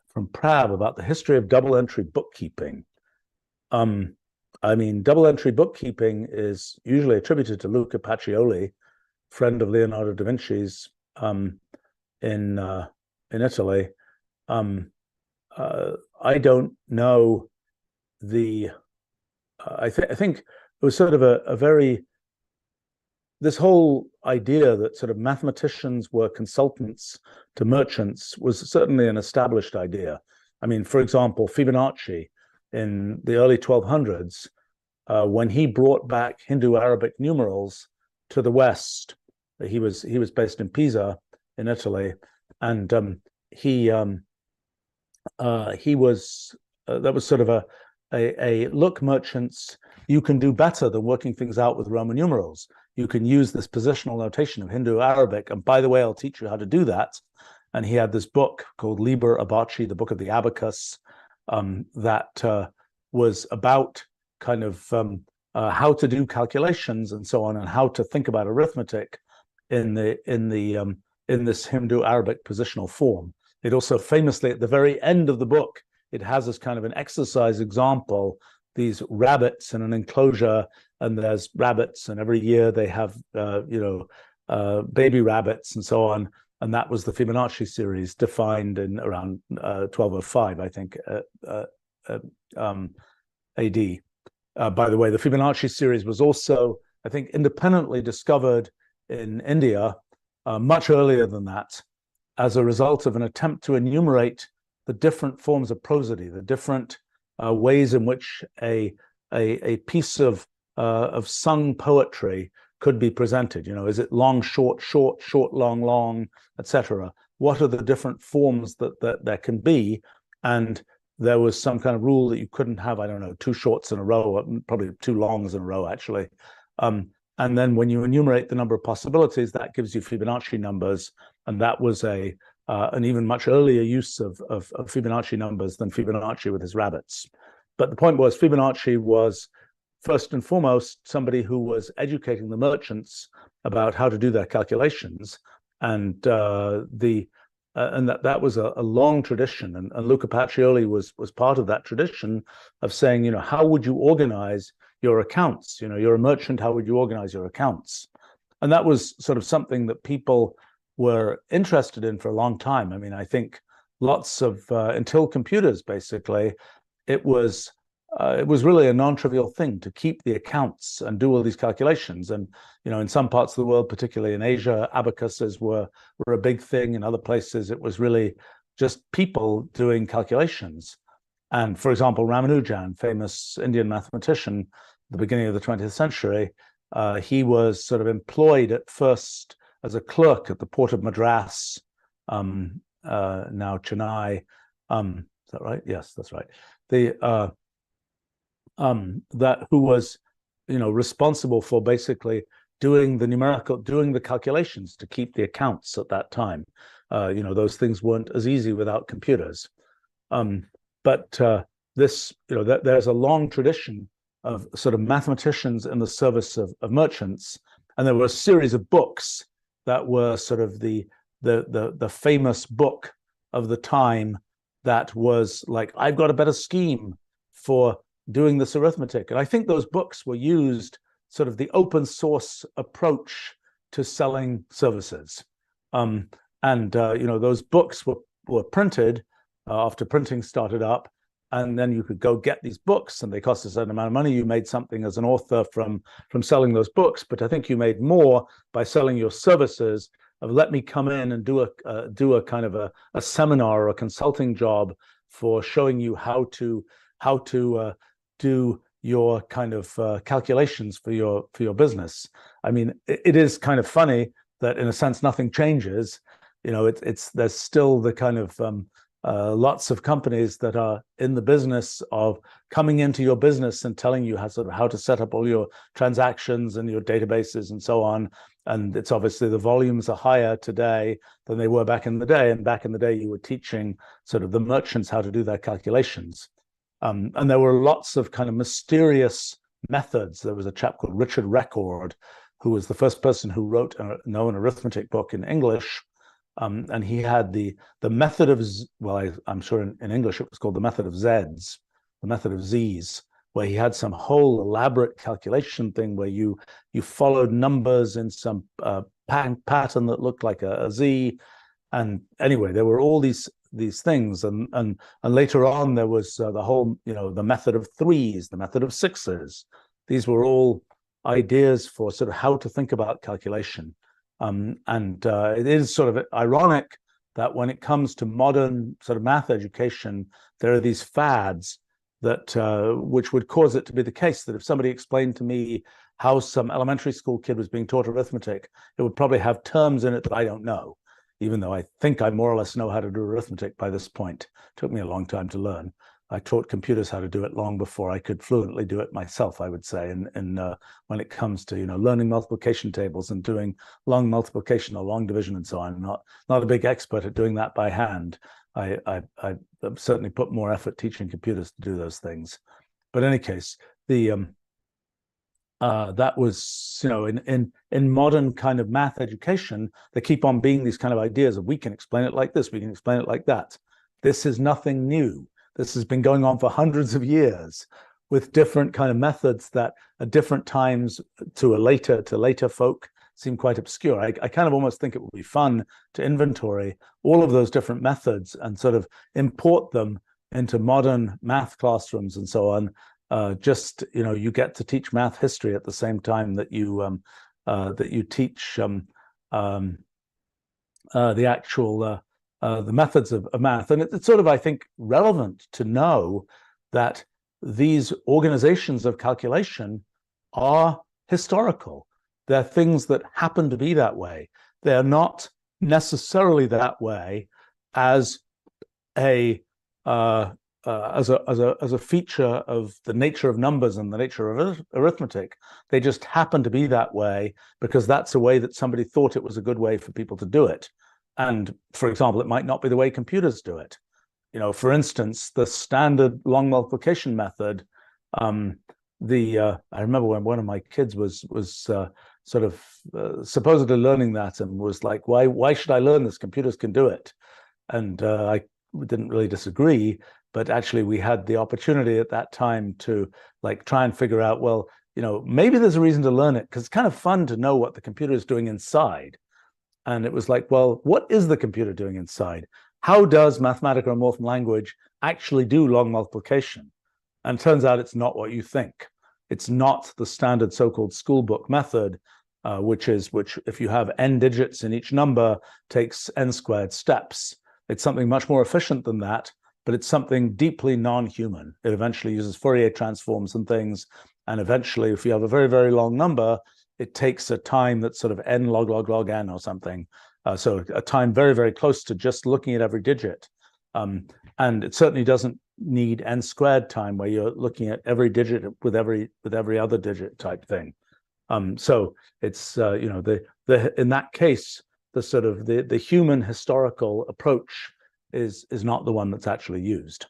from Prab about the history of double entry bookkeeping. I mean, double entry bookkeeping is usually attributed to Luca Pacioli, friend of Leonardo da Vinci's, in Italy. I don't know the. I think it was sort of a very. This whole idea that sort of mathematicians were consultants to merchants was certainly an established idea. I mean, for example, Fibonacci in the early 1200s, when he brought back Hindu-Arabic numerals to the West, he was based in Pisa in Italy, and he was that was sort of a look, merchants, you can do better than working things out with Roman numerals. You can use this positional notation of Hindu-Arabic, and by the way, I'll teach you how to do that. And he had this book called Liber Abaci, the Book of the Abacus, that was about kind of how to do calculations and so on, and how to think about arithmetic in this Hindu-Arabic positional form. It also famously, at the very end of the book, it has this kind of an exercise example, these rabbits in an enclosure, and there's rabbits, and every year they have, baby rabbits and so on. And that was the Fibonacci series, defined in around 1205, I think, AD. By the way, the Fibonacci series was also, I think, independently discovered in India much earlier than that, as a result of an attempt to enumerate the different forms of prosody, the different ways in which a piece of sung poetry could be presented. You know, is it long, short, short, short, long, long, etc.? What are the different forms that there can be? And there was some kind of rule that you couldn't have, I don't know, two shorts in a row, probably two longs in a row, actually. And then when you enumerate the number of possibilities, that gives you Fibonacci numbers. And that was an even much earlier use of Fibonacci numbers than Fibonacci with his rabbits. But the point was, Fibonacci was first and foremost somebody who was educating the merchants about how to do their calculations, and that was a long tradition. And Luca Pacioli was part of that tradition of saying, you know, how would you organize your accounts? You know, you're a merchant, how would you organize your accounts? And that was sort of something that people were interested in for a long time. I mean, I think lots of until computers, basically, it was really a non-trivial thing to keep the accounts and do all these calculations. And you know, in some parts of the world, particularly in Asia, abacuses were a big thing. In other places, it was really just people doing calculations. And for example, Ramanujan, famous Indian mathematician, at the beginning of the 20th century, he was sort of employed at first as a clerk at the port of Madras, now Chennai. Is that right? Yes, that's right. That who was, you know, responsible for basically doing the calculations to keep the accounts at that time. You know, those things weren't as easy without computers. But this, you know, there's a long tradition of sort of mathematicians in the service of merchants, and there were a series of books that were sort of the famous book of the time that was like, I've got a better scheme for doing this arithmetic. And I think those books were used sort of the open source approach to selling services. You know, those books were printed after printing started up, and then you could go get these books, and they cost a certain amount of money. You made something as an author from selling those books, but I think you made more by selling your services of, let me come in and do a kind of a seminar or a consulting job for showing you how to do your kind of calculations for your business. I mean, it is kind of funny that in a sense nothing changes. You know, there's still the kind of lots of companies that are in the business of coming into your business and telling you how to set up all your transactions and your databases and so on. And it's obviously the volumes are higher today than they were back in the day. And back in the day, you were teaching sort of the merchants how to do their calculations. And there were lots of kind of mysterious methods. There was a chap called Richard Record who was the first person who wrote a known arithmetic book in English. And he had the method of, well, I'm sure in English it was called the method of Z's, the method of Z's, where he had some whole elaborate calculation thing where you followed numbers in some pattern that looked like a Z. And anyway, there were all these things, and later on there was the whole, the method of threes, the method of sixes. These were all ideas for sort of how to think about calculation. It is sort of ironic that when it comes to modern sort of math education, there are these fads that which would cause it to be the case that if somebody explained to me how some elementary school kid was being taught arithmetic, it would probably have terms in it that I don't know, even though I think I more or less know how to do arithmetic by this point. It took me a long time to learn. I taught computers how to do it long before I could fluently do it myself, I would say. And when it comes to learning multiplication tables and doing long multiplication or long division and so on, I'm not a big expert at doing that by hand. I certainly put more effort teaching computers to do those things. But in any case, that was in modern kind of math education, there keep on being these kind of ideas of we can explain it like this, we can explain it like that. This is nothing new. This has been going on for hundreds of years with different kind of methods that at different times to later folk seem quite obscure. I kind of almost think it would be fun to inventory all of those different methods and sort of import them into modern math classrooms and so on. You get to teach math history at the same time that you teach the actual the methods of math. And it's sort of, I think, relevant to know that these organizations of calculation are historical. They're things that happen to be that way. They're not necessarily that way as a feature of the nature of numbers and the nature of arithmetic. They just happen to be that way because that's a way that somebody thought it was a good way for people to do it. And for example, it might not be the way computers do it. For instance, the standard long multiplication method. I remember when one of my kids was sort of supposedly learning that and was like, why should I learn this? Computers can do it. And I didn't really disagree, but actually we had the opportunity at that time to try and figure out, well, maybe there's a reason to learn it because it's kind of fun to know what the computer is doing inside. And it was like, well, what is the computer doing inside? How does mathematical homomorphic language actually do long multiplication? And it turns out it's not what you think. It's not the standard so-called school book method, which if you have n digits in each number takes n squared steps. It's something much more efficient than that, but it's something deeply non-human. It eventually uses Fourier transforms and things. And eventually, if you have a very, very long number, it takes a time that's sort of n log log log n or something. So a time very, very close to just looking at every digit. And it certainly doesn't need n squared time where you're looking at every digit with every other digit type thing. So it's in that case, the sort of the human historical approach is not the one that's actually used.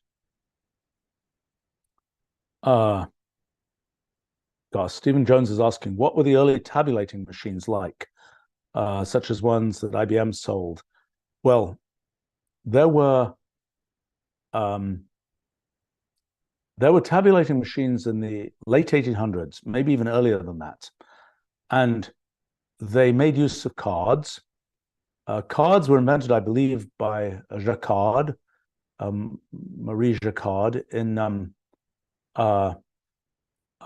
Stephen Jones is asking, what were the early tabulating machines like, such as ones that IBM sold? Well, there were tabulating machines in the late 1800s, maybe even earlier than that. And they made use of cards. Cards were invented, I believe, by Jacquard, Marie Jacquard,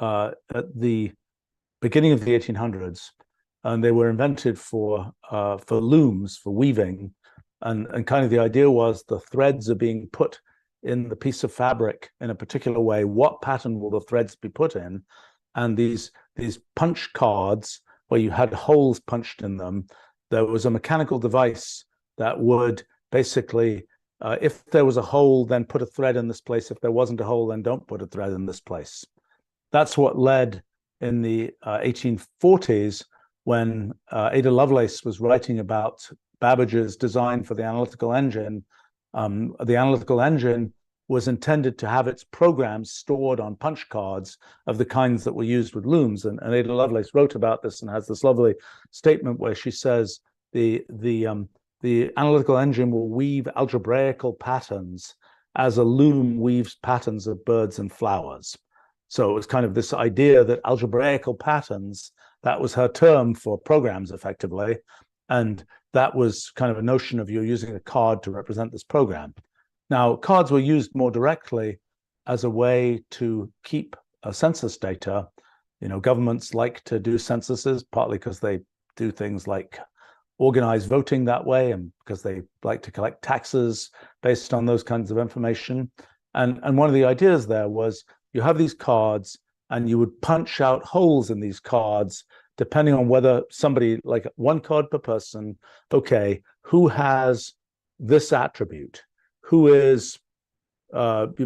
at the beginning of the 1800s, and they were invented for looms, for weaving, and kind of the idea was the threads are being put in the piece of fabric in a particular way. What pattern will the threads be put in? And these punch cards where you had holes punched in them, there was a mechanical device that would basically, if there was a hole, then put a thread in this place. If there wasn't a hole, then don't put a thread in this place. That's what led in the 1840s when Ada Lovelace was writing about Babbage's design for the analytical engine. The analytical engine was intended to have its programs stored on punch cards of the kinds that were used with looms. And Ada Lovelace wrote about this and has this lovely statement where she says the analytical engine will weave algebraical patterns as a loom weaves patterns of birds and flowers. So it was kind of this idea that algebraical patterns, that was her term for programs effectively. And that was kind of a notion of you're using a card to represent this program. Now, cards were used more directly as a way to keep census data. You know, governments like to do censuses, partly because they do things like organize voting that way, and because they like to collect taxes based on those kinds of information. And one of the ideas there was you have these cards and you would punch out holes in these cards depending on whether somebody, like one card per person, okay, who has this attribute? Who is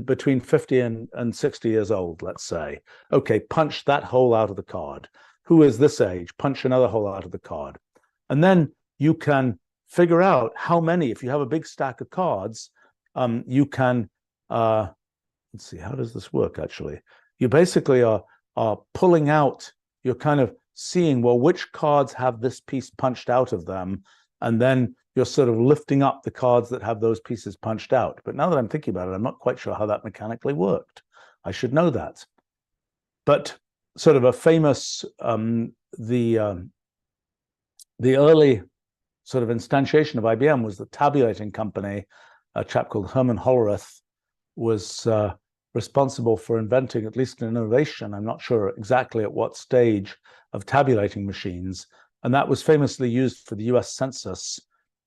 between 50 and 60 years old, let's say. Okay, punch that hole out of the card. Who is this age? Punch another hole out of the card. And then you can figure out how many, if you have a big stack of cards, you can, let's see, how does this work actually? You basically are pulling out, you're kind of seeing, well, which cards have this piece punched out of them, and then you're sort of lifting up the cards that have those pieces punched out. But now that I'm thinking about it, I'm not quite sure how that mechanically worked. I should know that. But sort of a famous, the early sort of instantiation of IBM was the tabulating company. A chap called Herman Hollerith was responsible for inventing at least an innovation. I'm not sure exactly at what stage of tabulating machines. And that was famously used for the US Census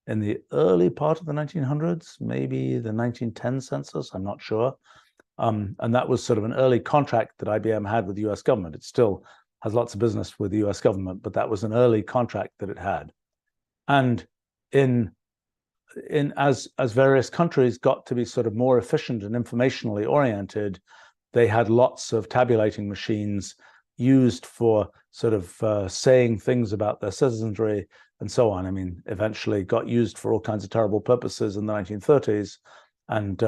in the early part of the 1900s, maybe the 1910 census, I'm not sure. And that was sort of an early contract that IBM had with the US government. It still has lots of business with the US government, but that was an early contract that it had. And as various countries got to be sort of more efficient and informationally oriented, they had lots of tabulating machines used for sort of saying things about their citizenry and so on. I mean, eventually got used for all kinds of terrible purposes in the 1930s. And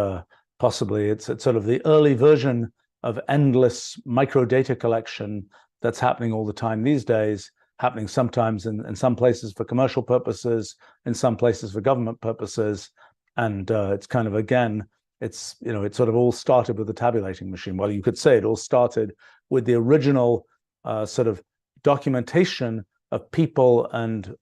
possibly it's sort of the early version of endless micro data collection that's happening all the time these days, happening sometimes in some places for commercial purposes, in some places for government purposes. And it's kind of, again, it's, you know, it sort of all started with the tabulating machine. Well, you could say it all started with the original sort of documentation of people and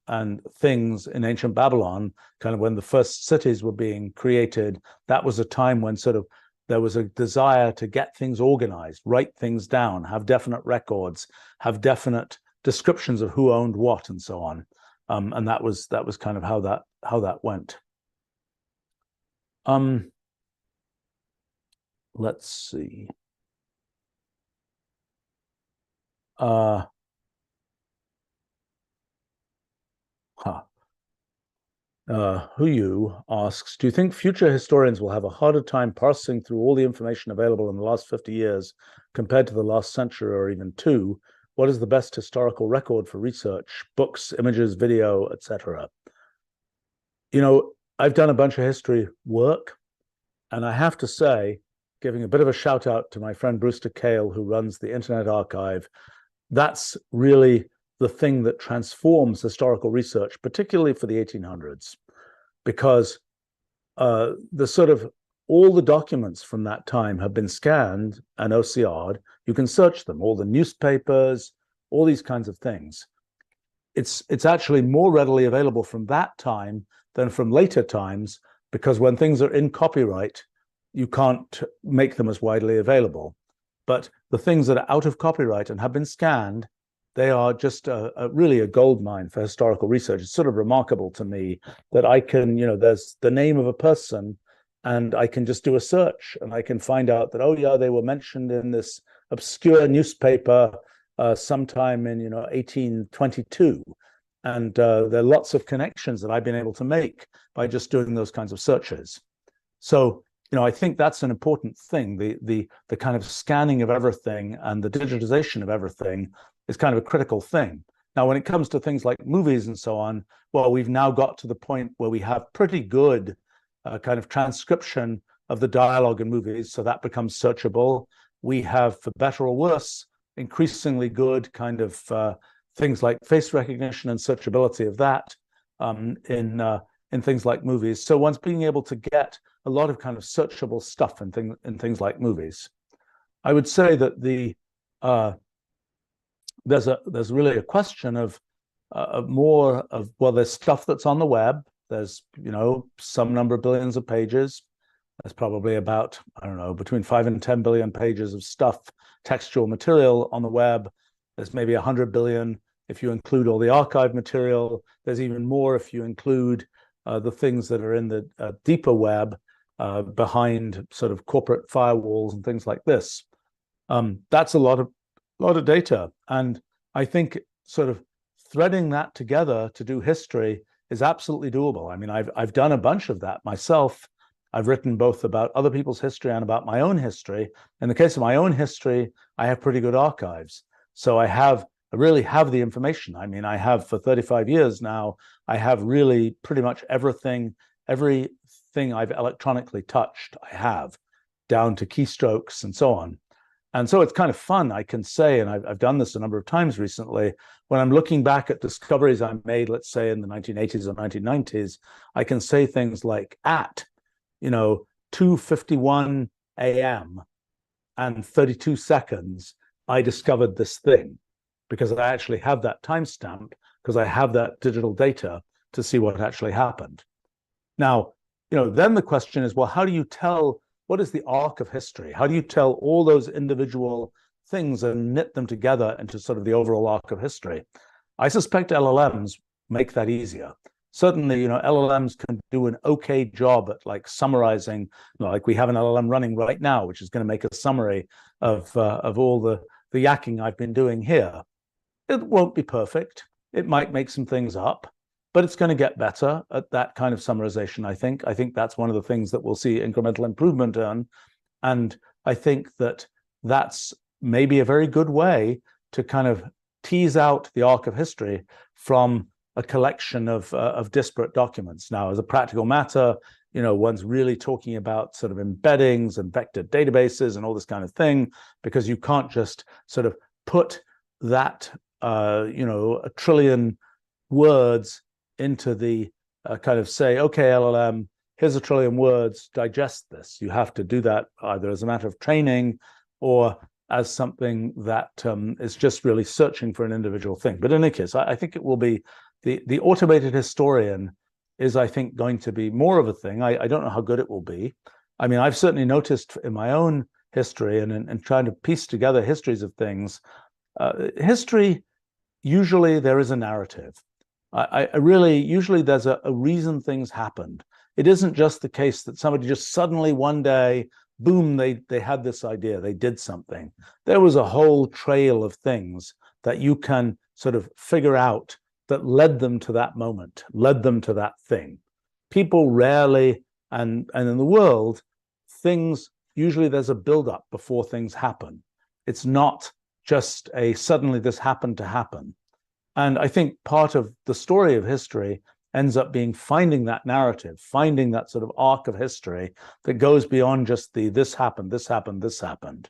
things in ancient Babylon, kind of when the first cities were being created. That was a time when sort of there was a desire to get things organized, write things down, have definite records, have definite descriptions of who owned what, and so on. And that was kind of how that went. Let's see. Huyu asks, do you think future historians will have a harder time parsing through all the information available in the last 50 years compared to the last century or even two? What is the best historical record for research, books, images, video, etc.? You know, I've done a bunch of history work, and I have to say, giving a bit of a shout out to my friend Brewster Kahle, who runs the Internet Archive, that's really the thing that transforms historical research, particularly for the 1800s, because the sort of all the documents from that time have been scanned and OCR'd. You can search them, all the newspapers, all these kinds of things. It's actually more readily available from that time than from later times, because when things are in copyright, you can't make them as widely available. But the things that are out of copyright and have been scanned, they are just really a gold mine for historical research. It's sort of remarkable to me that I can, you know, there's the name of a person and I can just do a search and I can find out that, oh yeah, they were mentioned in this obscure newspaper sometime in, you know, 1822. And there are lots of connections that I've been able to make by just doing those kinds of searches. So, you know, I think that's an important thing. The kind of scanning of everything and the digitization of everything is kind of a critical thing. Now, when it comes to things like movies and so on, well, we've now got to the point where we have pretty good kind of transcription of the dialogue in movies, so that becomes searchable. We have, for better or worse, increasingly good kind of things like face recognition and searchability of that in things like movies. So one's being able to get a lot of kind of searchable stuff in things like movies. I would say that there's really a question of more of, well, there's stuff that's on the web. There's, you know, some number of billions of pages. There's probably about, I don't know, between 5 and 10 billion pages of stuff, textual material on the web. There's maybe 100 billion if you include all the archive material. There's even more if you include the things that are in the deeper web behind sort of corporate firewalls and things like this. That's a lot of data. And I think sort of threading that together to do history is absolutely doable. I mean, I've done a bunch of that myself. I've written both about other people's history and about my own history. In the case of my own history, I have pretty good archives. So I really have the information. I mean, I have for 35 years now, I have really pretty much everything I've electronically touched, I have, down to keystrokes and so on. And so it's kind of fun, I can say, and I've done this a number of times recently, when I'm looking back at discoveries I made, let's say in the 1980s or 1990s, I can say things like at, 2:51 a.m. and 32 seconds, I discovered this thing, because I actually have that timestamp, because I have that digital data to see what actually happened. Now, then the question is, well, how do you tell, what is the arc of history? How do you tell all those individual things and knit them together into sort of the overall arc of history? I suspect LLMs make that easier. Certainly, LLMs can do an okay job at like summarizing, like we have an LLM running right now, which is going to make a summary of all the yakking I've been doing here. It won't be perfect. It might make some things up, but it's going to get better at that kind of summarization, I think. I think that's one of the things that we'll see incremental improvement in. And I think that that's maybe a very good way to kind of tease out the arc of history from a collection of disparate documents. Now, as a practical matter, one's really talking about sort of embeddings and vector databases and all this kind of thing, because you can't just sort of put that, a trillion words into the kind of say, okay, LLM, here's a trillion words, digest this. You have to do that either as a matter of training or as something that is just really searching for an individual thing. But in any case, I think it will be, the automated historian is, I think, going to be more of a thing. I don't know how good it will be. I mean, I've certainly noticed in my own history and trying to piece together histories of things, history, usually there is a narrative. Usually there's a reason things happened. It isn't just the case that somebody just suddenly one day, boom, they had this idea, they did something. There was a whole trail of things that you can sort of figure out that led them to that moment, led them to that thing. People rarely, and in the world, things, usually there's a buildup before things happen. It's not just a suddenly this happened to happen. And I think part of the story of history ends up being finding that narrative, finding that sort of arc of history that goes beyond just the this happened, this happened, this happened.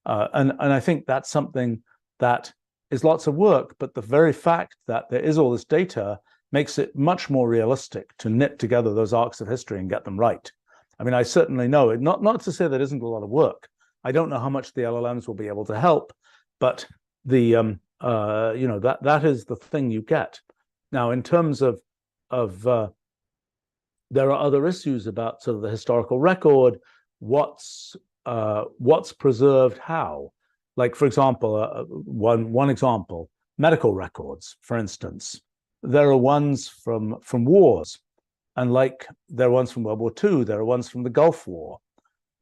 And I think that's something that is lots of work, but the very fact that there is all this data makes it much more realistic to knit together those arcs of history and get them right. I mean, I certainly know it, not to say there isn't a lot of work. I don't know how much the LLMs will be able to help, but the that is the thing you get. Now, in terms of there are other issues about sort of the historical record, what's preserved how. Like, for example, one example, medical records, for instance. There are ones from wars, and like there are ones from World War II, there are ones from the Gulf War.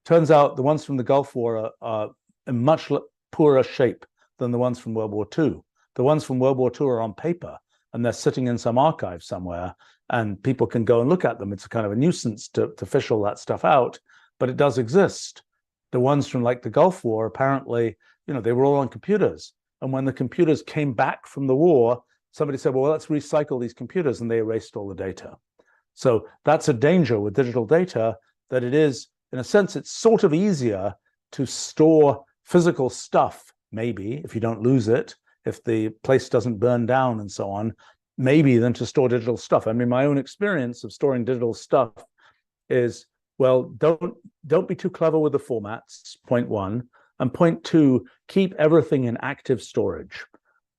Turns out the ones from the Gulf War are in much poorer shape than the ones from World War II. The ones from World War II are on paper, and they're sitting in some archive somewhere, and people can go and look at them. It's a kind of a nuisance to fish all that stuff out, but it does exist. The ones from like the Gulf War, apparently, they were all on computers. And when the computers came back from the war, somebody said, well, let's recycle these computers, and they erased all the data. So that's a danger with digital data, that it is in a sense, it's sort of easier to store physical stuff, maybe, if you don't lose it, if the place doesn't burn down and so on, maybe than to store digital stuff. I mean, my own experience of storing digital stuff is, well, don't be too clever with the formats, point one. And point two, keep everything in active storage.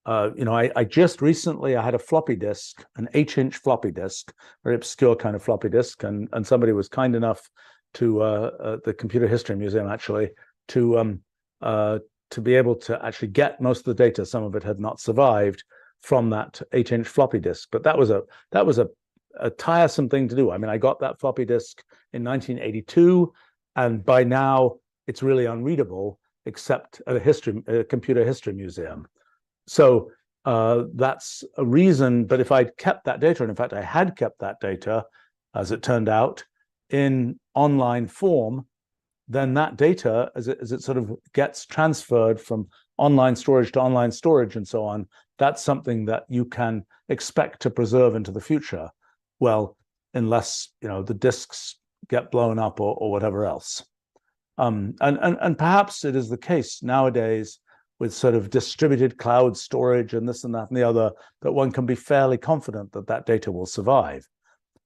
I just recently, I had a floppy disk, an 8-inch floppy disk, very obscure kind of floppy disk, and somebody was kind enough to the Computer History Museum actually to be able to actually get most of the data. Some of it had not survived from that 8-inch floppy disk, but that was a tiresome thing to do. I mean, I got that floppy disk in 1982, and by now it's really unreadable, except at a computer history museum. So that's a reason. But if I'd kept that data, and in fact I had kept that data, as it turned out, in online form, then that data, as it sort of gets transferred from online storage to online storage and so on, that's something that you can expect to preserve into the future. Well, unless the disks get blown up or whatever else. And perhaps it is the case nowadays with sort of distributed cloud storage and this and that and the other, that one can be fairly confident that that data will survive.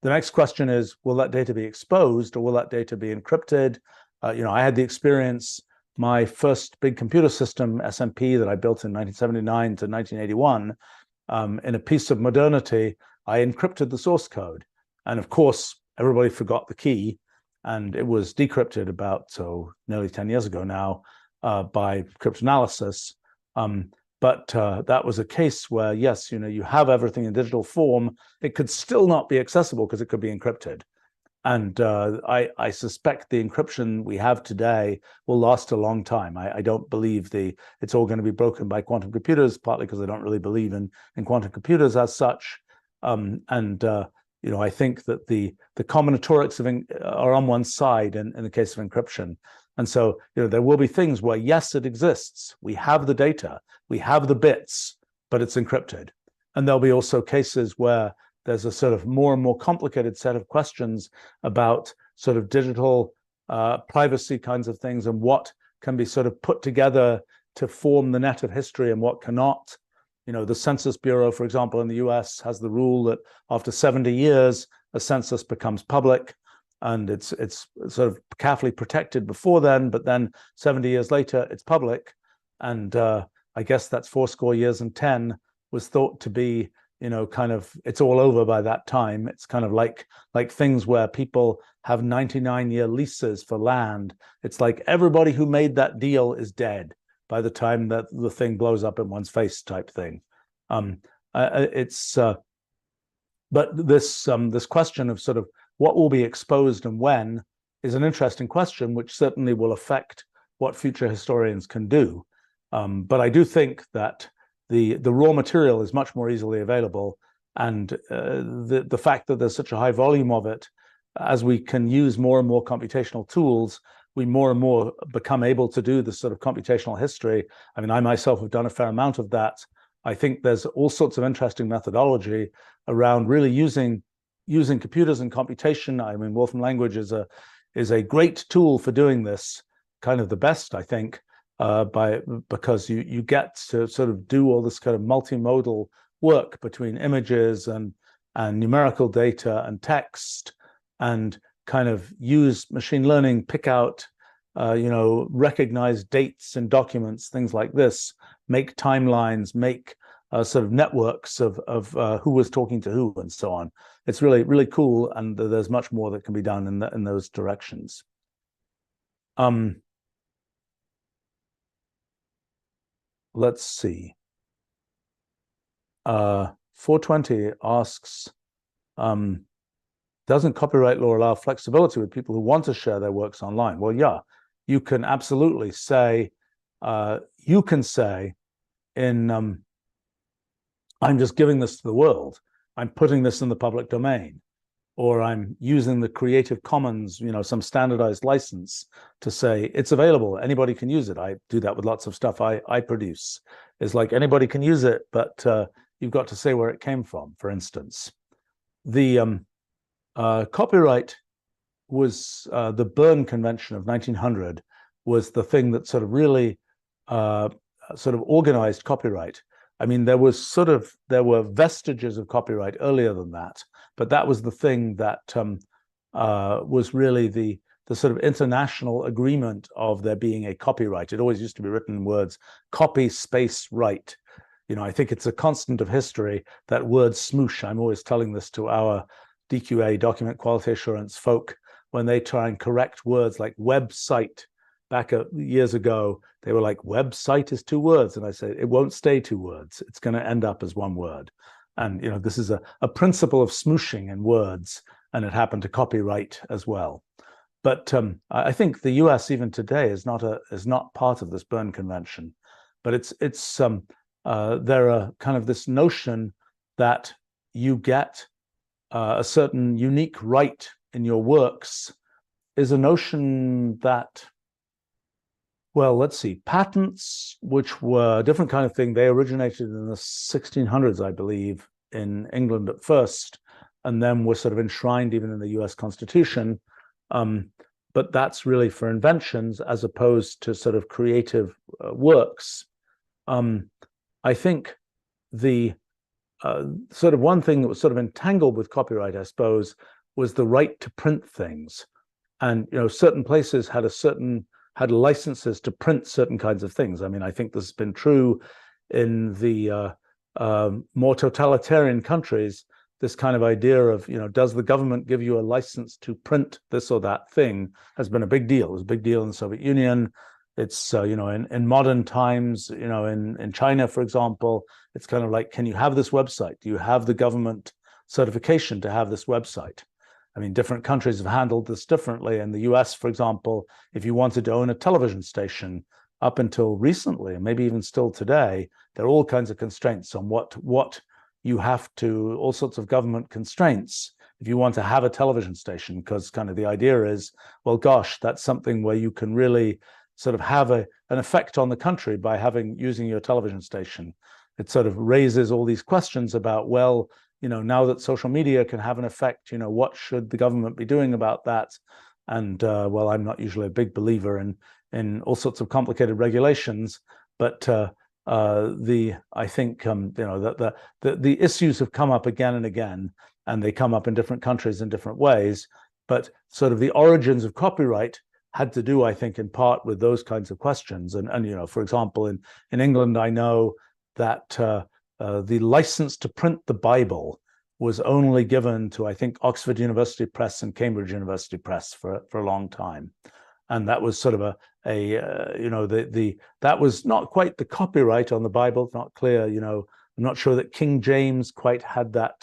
The next question is, will that data be exposed or will that data be encrypted? I had the experience, my first big computer system, SMP, that I built in 1979 to 1981, in a piece of modernity, I encrypted the source code. And of course, everybody forgot the key, and it was decrypted about, nearly 10 years ago now, by cryptanalysis. But that was a case where, yes, you have everything in digital form. It could still not be accessible because it could be encrypted. And I suspect the encryption we have today will last a long time. I don't believe it's all going to be broken by quantum computers, partly because I don't really believe in quantum computers as such. I think that the combinatorics are on one side in the case of encryption. And so, there will be things where, yes, it exists. We have the data, we have the bits, but it's encrypted. And there'll be also cases where there's a sort of more and more complicated set of questions about sort of digital privacy kinds of things and what can be sort of put together to form the net of history and what cannot. The Census Bureau, for example, in the US has the rule that after 70 years, a census becomes public, and it's sort of carefully protected before then, but then 70 years later, it's public. And I guess that's 80 years and 10 was thought to be, kind of, it's all over by that time. It's kind of like things where people have 99-year leases for land. It's like everybody who made that deal is dead by the time that the thing blows up in one's face, type thing. But this question of sort of what will be exposed and when is an interesting question, which certainly will affect what future historians can do. But I do think that the raw material is much more easily available, and the fact that there's such a high volume of it, as we can use more and more computational tools, we more and more become able to do this sort of computational history. I mean, I myself have done a fair amount of that. I think there's all sorts of interesting methodology around really using computers and computation. I mean, Wolfram language is a great tool for doing this, kind of the best, I think, because you get to sort of do all this kind of multimodal work between images and numerical data and text, and kind of use machine learning, pick out, recognize dates in documents, things like this, make timelines, make sort of networks of who was talking to who and so on. It's really, really cool, and there's much more that can be done in those directions. Let's see. 420 asks, doesn't copyright law allow flexibility with people who want to share their works online? Well, yeah, you can absolutely say, I'm just giving this to the world. I'm putting this in the public domain, or I'm using the Creative Commons, some standardized license to say it's available. Anybody can use it. I do that with lots of stuff I produce. It's like anybody can use it, but you've got to say where it came from, for instance. The copyright was the Berne Convention of 1900 was the thing that sort of really sort of organized copyright. I mean, there were vestiges of copyright earlier than that, but that was the thing that was really the sort of international agreement of there being a copyright. It always used to be written in words, copy space right. You know, I think it's a constant of history, that word smoosh. I'm always telling this to our DQA, document quality assurance folk, when they try and correct words like website. Back years ago, they were like, website is 2 words. And I say, it won't stay 2 words. It's going to end up as 1 word. And, you know, this is a principle of smooshing in words, and it happened to copyright as well. But I think the US even today is not part of this Berne Convention. But there are kind of this notion that you get a certain unique right in your works is a notion that, well, let's see, patents, which were a different kind of thing, they originated in the 1600s, I believe, in England at first, and then were sort of enshrined even in the US Constitution. But that's really for inventions as opposed to sort of creative works. I think the sort of one thing that was sort of entangled with copyright, I suppose, was the right to print things. And, you know, certain places had licenses to print certain kinds of things. I mean, I think this has been true in the more totalitarian countries. This kind of idea of, you know, does the government give you a license to print this or that thing has been a big deal. It was a big deal in the Soviet Union. It's, you know, in modern times, you know, in China, for example, it's kind of like, can you have this website? Do you have the government certification to have this website? I mean, different countries have handled this differently. In the US, for example, if you wanted to own a television station, up until recently, and maybe even still today, there are all kinds of constraints on what you have to, all sorts of government constraints if you want to have a television station, because kind of the idea is, well, gosh, that's something where you can really sort of have an effect on the country by using your television station. It sort of raises all these questions about, well, you know, now that social media can have an effect, you know, what should the government be doing about that? And well, I'm not usually a big believer in all sorts of complicated regulations, but I think you know, the issues have come up again and again, and they come up in different countries in different ways. But sort of the origins of copyright had to do, I think, in part with those kinds of questions. And you know, for example, in England, I know that the license to print the Bible was only given to, I think, Oxford University Press and Cambridge University Press for a long time. And that was sort of you know, that was not quite the copyright on the Bible. It's not clear, you know. I'm not sure that King James quite had that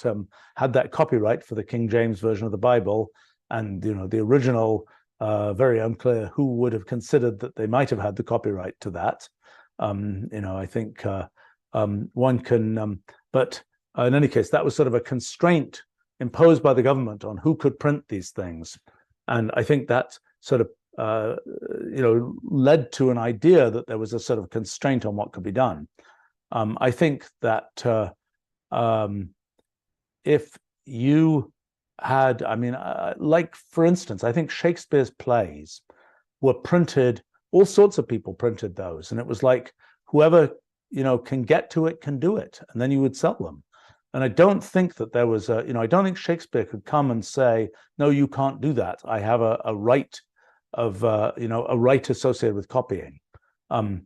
copyright for the King James version of the Bible. And you know, the original, very unclear who would have considered that they might have had the copyright to that. You know, I think one can, but in any case, that was sort of a constraint imposed by the government on who could print these things. And I think that sort of, you know, led to an idea that there was a sort of constraint on what could be done. I think that if you had, I mean, like, for instance, I think Shakespeare's plays were printed, all sorts of people printed those. And it was like, whoever, you know, can get to it can do it. And then you would sell them. And I don't think that there was you know, I don't think Shakespeare could come and say, no, you can't do that. I have a right of, you know, a right associated with copying. But,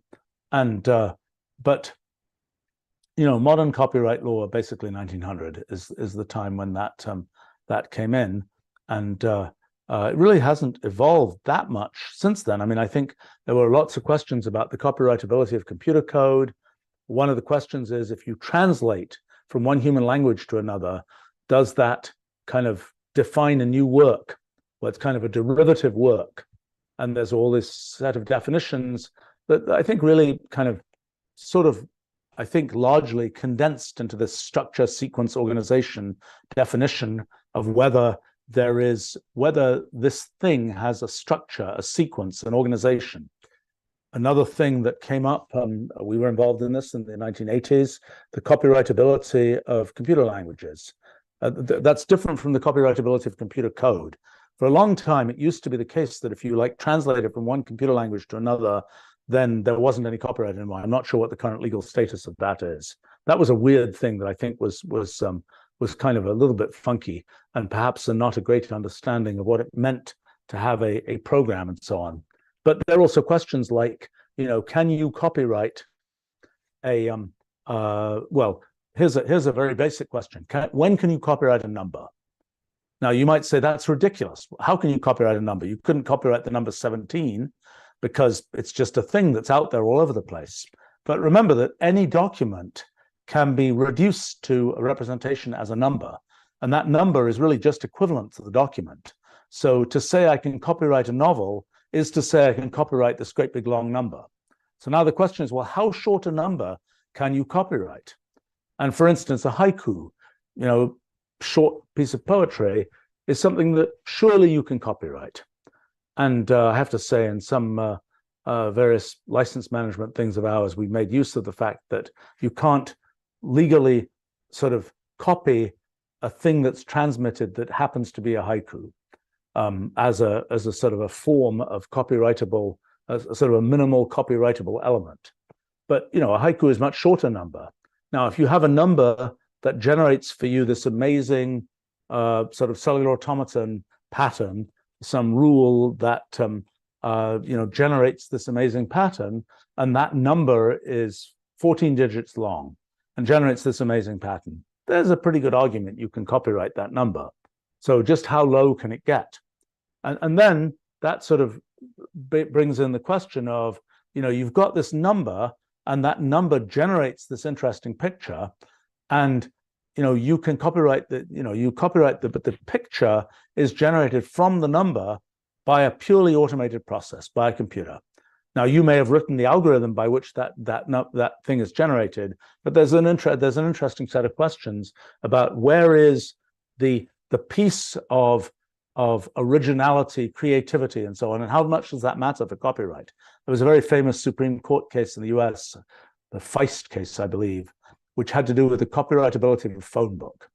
you know, modern copyright law, basically 1900 is the time when that came in. And it really hasn't evolved that much since then. I mean, I think there were lots of questions about the copyrightability of computer code. One of the questions is, if you translate from one human language to another, does that kind of define a new work? Well, it's kind of a derivative work. And there's all this set of definitions that I think really kind of sort of, I think, largely condensed into this structure, sequence, organization definition of whether this thing has a structure, a sequence, an organization. Another thing that came up, we were involved in this in the 1980s, the copyrightability of computer languages. That's different from the copyrightability of computer code. For a long time, it used to be the case that if you like translated from one computer language to another, then there wasn't any copyright anymore. I'm not sure what the current legal status of that is. That was a weird thing that I think was kind of a little bit funky, and perhaps not a great understanding of what it meant to have a program and so on. But there are also questions like, can you copyright a well, here's a very basic question. When can you copyright a number? Now, you might say that's ridiculous. How can you copyright a number? You couldn't copyright the number 17 because it's just a thing that's out there all over the place. But remember that any document can be reduced to a representation as a number, and that number is really just equivalent to the document. So to say I can copyright a novel is to say I can copyright this great big long number. So now the question is, well, how short a number can you copyright? And for instance, a haiku, short piece of poetry, is something that surely you can copyright. And I have to say, in some various license management things of ours, we've made use of the fact that you can't legally sort of copy a thing that's transmitted that happens to be a haiku as a sort of a form of copyrightable, a sort of a minimal copyrightable element. But a haiku is a much shorter number. Now, if you have a number that generates for you this amazing sort of cellular automaton pattern, some rule that generates this amazing pattern, and that number is 14 digits long and generates this amazing pattern, there's a pretty good argument you can copyright that number. So just how low can it get? And then that sort of brings in the question of, you've got this number, and that number generates this interesting picture, and you can copyright but the picture is generated from the number by a purely automated process, by a computer. Now, you may have written the algorithm by which that thing is generated, but there's an interesting set of questions about where is the piece of originality, creativity, and so on, and how much does that matter for copyright? There was a very famous Supreme Court case in the US, the Feist case, I believe, which had to do with the copyrightability of a phone book.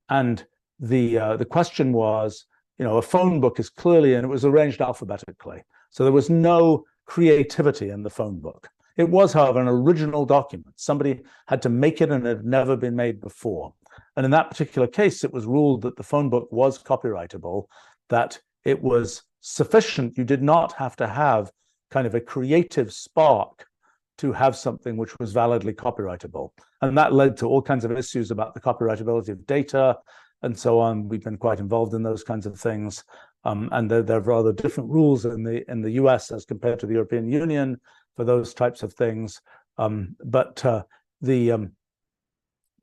And the question was, a phone book is clearly, and it was arranged alphabetically, so there was no creativity in the phone book. It was, however, an original document. Somebody had to make it, and it had never been made before. And in that particular case, it was ruled that the phone book was copyrightable, that it was sufficient. You did not have to have kind of a creative spark to have something which was validly copyrightable. And that led to all kinds of issues about the copyrightability of data and so on. We've been quite involved in those kinds of things. And there are rather different rules in the US as compared to the European Union for those types of things.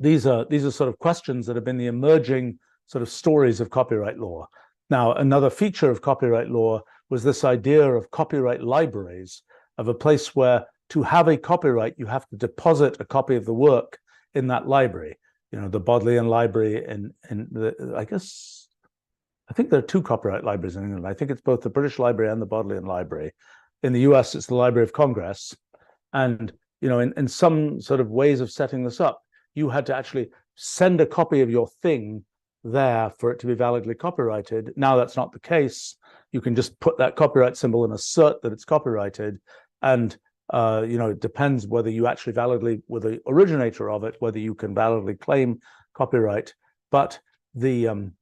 These are sort of questions that have been the emerging sort of stories of copyright law. Now, another feature of copyright law was this idea of copyright libraries, of a place where to have a copyright, you have to deposit a copy of the work in that library. The Bodleian Library I think there are two copyright libraries in England. I think it's both the British Library and the Bodleian Library. In the US, it's the Library of Congress. And, in some sort of ways of setting this up, you had to actually send a copy of your thing there for it to be validly copyrighted. Now that's not the case. You can just put that copyright symbol and assert that it's copyrighted. And, it depends whether you actually validly, with the originator of it, whether you can validly claim copyright. But the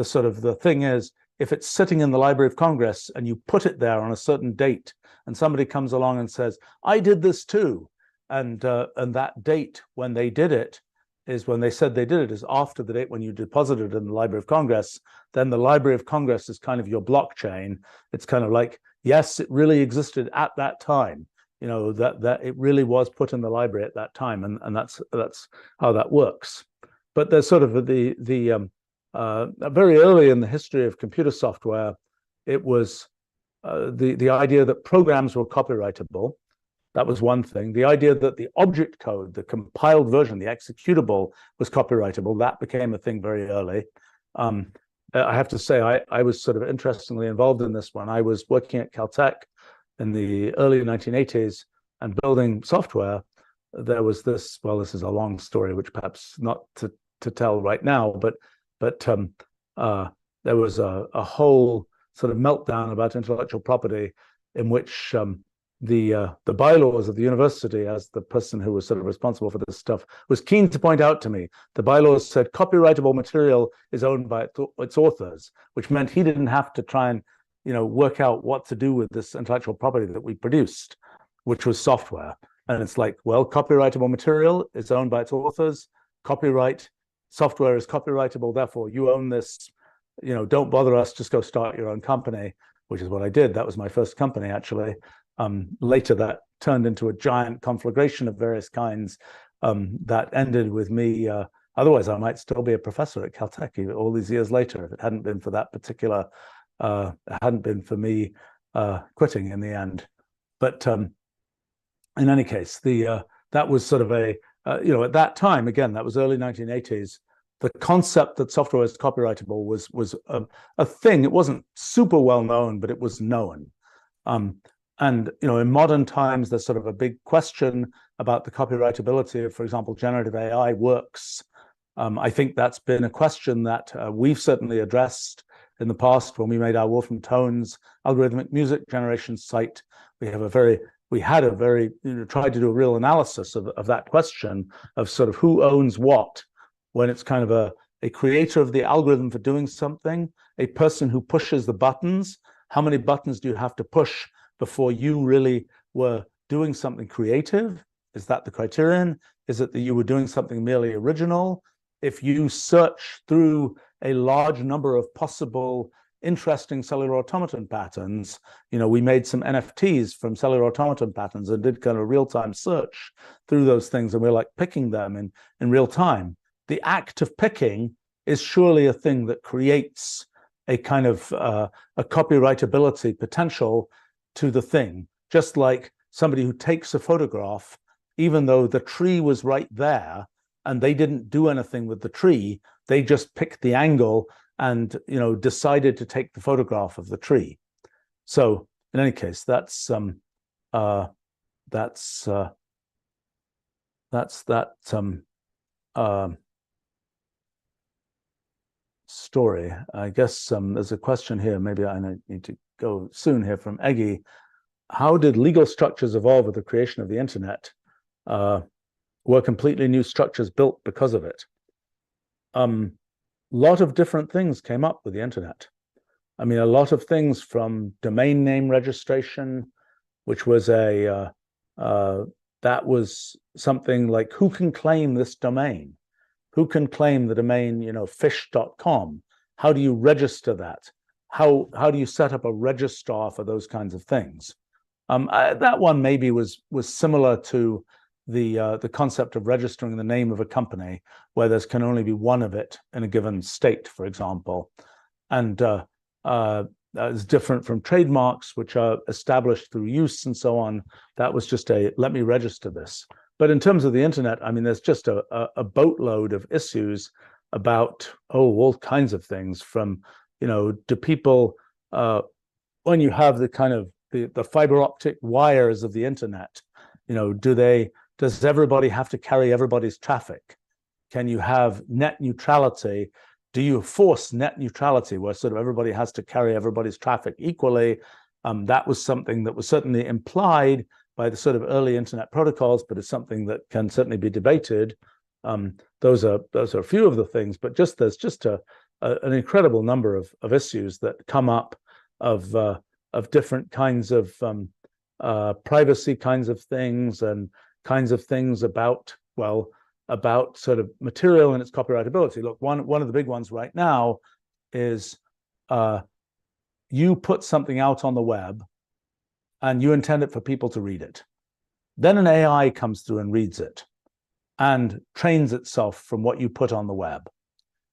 sort of the thing is, if it's sitting in the Library of Congress and you put it there on a certain date, and somebody comes along and says, I did this too, and that date when they did it is when they said they did it is after the date when you deposited it in the Library of Congress, then the Library of Congress is kind of your blockchain. It's kind of like, yes, it really existed at that time, that it really was put in the library at that time, and that's how that works. But there's sort of very early in the history of computer software, it was the idea that programs were copyrightable. That was one thing. The idea that the object code, the compiled version, the executable, was copyrightable, that became a thing very early. I have to say, I was sort of interestingly involved in this one. I was working at Caltech in the early 1980s and building software. There was this, well, this is a long story, which perhaps not to tell right now, but there was a whole sort of meltdown about intellectual property in which the bylaws of the university, as the person who was sort of responsible for this stuff, was keen to point out to me, the bylaws said copyrightable material is owned by its authors, which meant he didn't have to try and work out what to do with this intellectual property that we produced, which was software. And it's like, well, copyrightable material is owned by its authors. Software is copyrightable, therefore you own this. Don't bother us, just go start your own company, which is what I did. That was my first company, actually. Later, that turned into a giant conflagration of various kinds that ended with me. Otherwise, I might still be a professor at Caltech all these years later if it hadn't been for that particular, hadn't been for me quitting in the end. But in any case, that was sort of at that time, again, that was early 1980s. The concept that software is copyrightable was a thing. It wasn't super well known, but it was known. And in modern times, there's sort of a big question about the copyrightability of, for example, generative AI works. I think that's been a question that we've certainly addressed in the past when we made our Wolfram Tones algorithmic music generation site. We had a very tried to do a real analysis of that question of sort of who owns what, when it's kind of a creator of the algorithm for doing something, a person who pushes the buttons. How many buttons do you have to push before you really were doing something creative? Is that the criterion? Is it that you were doing something merely original? If you search through a large number of possible interesting cellular automaton patterns, we made some NFTs from cellular automaton patterns and did kind of real-time search through those things, and we're like picking them in real time. The act of picking is surely a thing that creates a kind of a copyrightability potential to the thing, just like somebody who takes a photograph, even though the tree was right there and they didn't do anything with the tree, they just picked the angle and decided to take the photograph of the tree. So in any case, that's that story. I guess there's a question here. Maybe I need to go soon here from Eggy. How did legal structures evolve with the creation of the internet? Were completely new structures built because of it? Lot of different things came up with the internet. I mean, a lot of things from domain name registration, which was that was something like, who can claim this domain? Who can claim the domain, fish.com? How do you register that? How do you set up a registrar for those kinds of things? That one maybe was similar to the concept of registering the name of a company, where there can only be one of it in a given state, for example. And it's different from trademarks, which are established through use and so on. That was just let me register this. But in terms of the internet, I mean, there's just a boatload of issues about, all kinds of things from, do people, when you have the kind of the fiber optic wires of the internet, does everybody have to carry everybody's traffic? Can you have net neutrality? Do you force net neutrality where sort of everybody has to carry everybody's traffic equally? That was something that was certainly implied by the sort of early internet protocols, but it's something that can certainly be debated. Those are a few of the things, but there's just an incredible number of issues that come up of different kinds of privacy kinds of things, and kinds of things about sort of material and its copyrightability. Look, one of the big ones right now is you put something out on the web and you intend it for people to read it. Then an AI comes through and reads it and trains itself from what you put on the web.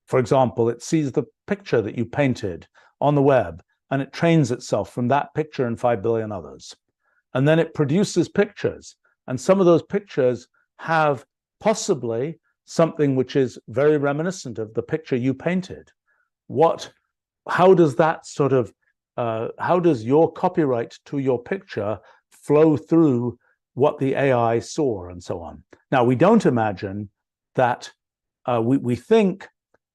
For example, it sees the picture that you painted on the web and it trains itself from that picture and 5 billion others. And then it produces pictures. And some of those pictures have possibly something which is very reminiscent of the picture you painted. How does that sort of, how does your copyright to your picture flow through what the AI saw and so on? Now, we don't imagine that, we think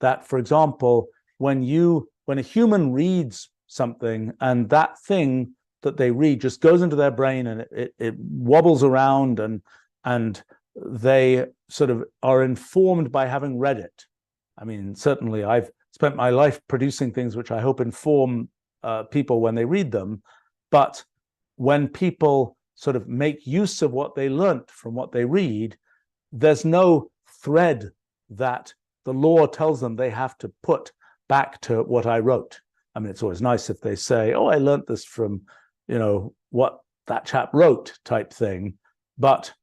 that, for example, when you when a human reads something and that thing that they read just goes into their brain and it wobbles around and they sort of are informed by having read it. I mean, certainly I've spent my life producing things which I hope inform people when they read them. But when people sort of make use of what they learnt from what they read, there's no thread that the law tells them they have to put back to what I wrote. I mean, it's always nice if they say, oh, I learnt this from, what that chap wrote type thing. But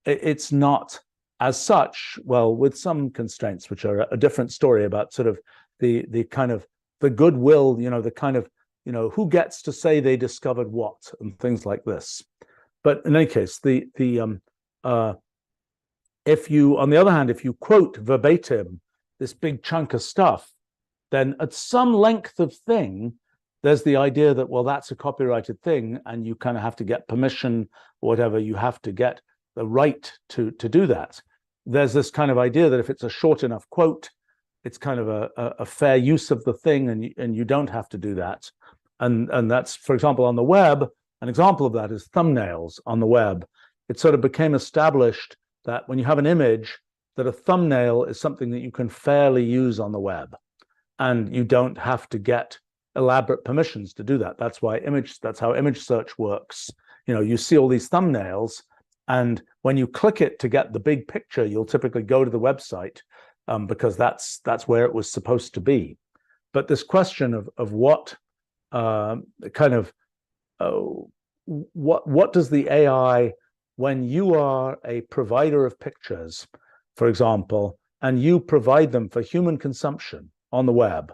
it's not as such, well, with some constraints, which are a different story about sort of the kind of the goodwill, the kind of, who gets to say they discovered what and things like this. But in any case, if you, on the other hand, if you quote verbatim this big chunk of stuff, then at some length of thing, there's the idea that, well, that's a copyrighted thing, and you kind of have to get permission or whatever, you have to get the right to do that. There's this kind of idea that if it's a short enough quote, it's kind of a fair use of the thing, and you don't have to do that. And that's, for example, on the web, an example of that is thumbnails on the web. It sort of became established that when you have an image, that a thumbnail is something that you can fairly use on the web, and you don't have to get elaborate permissions to do that. That's how image search works. You see all these thumbnails, and when you click it to get the big picture, you'll typically go to the website because that's where it was supposed to be. But this question of what what does the AI, when you are a provider of pictures, for example, and you provide them for human consumption on the web,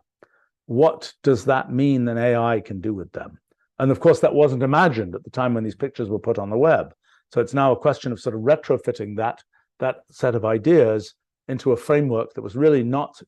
what does that mean an AI can do with them? And of course, that wasn't imagined at the time when these pictures were put on the web. So it's now a question of sort of retrofitting that set of ideas into a framework that was really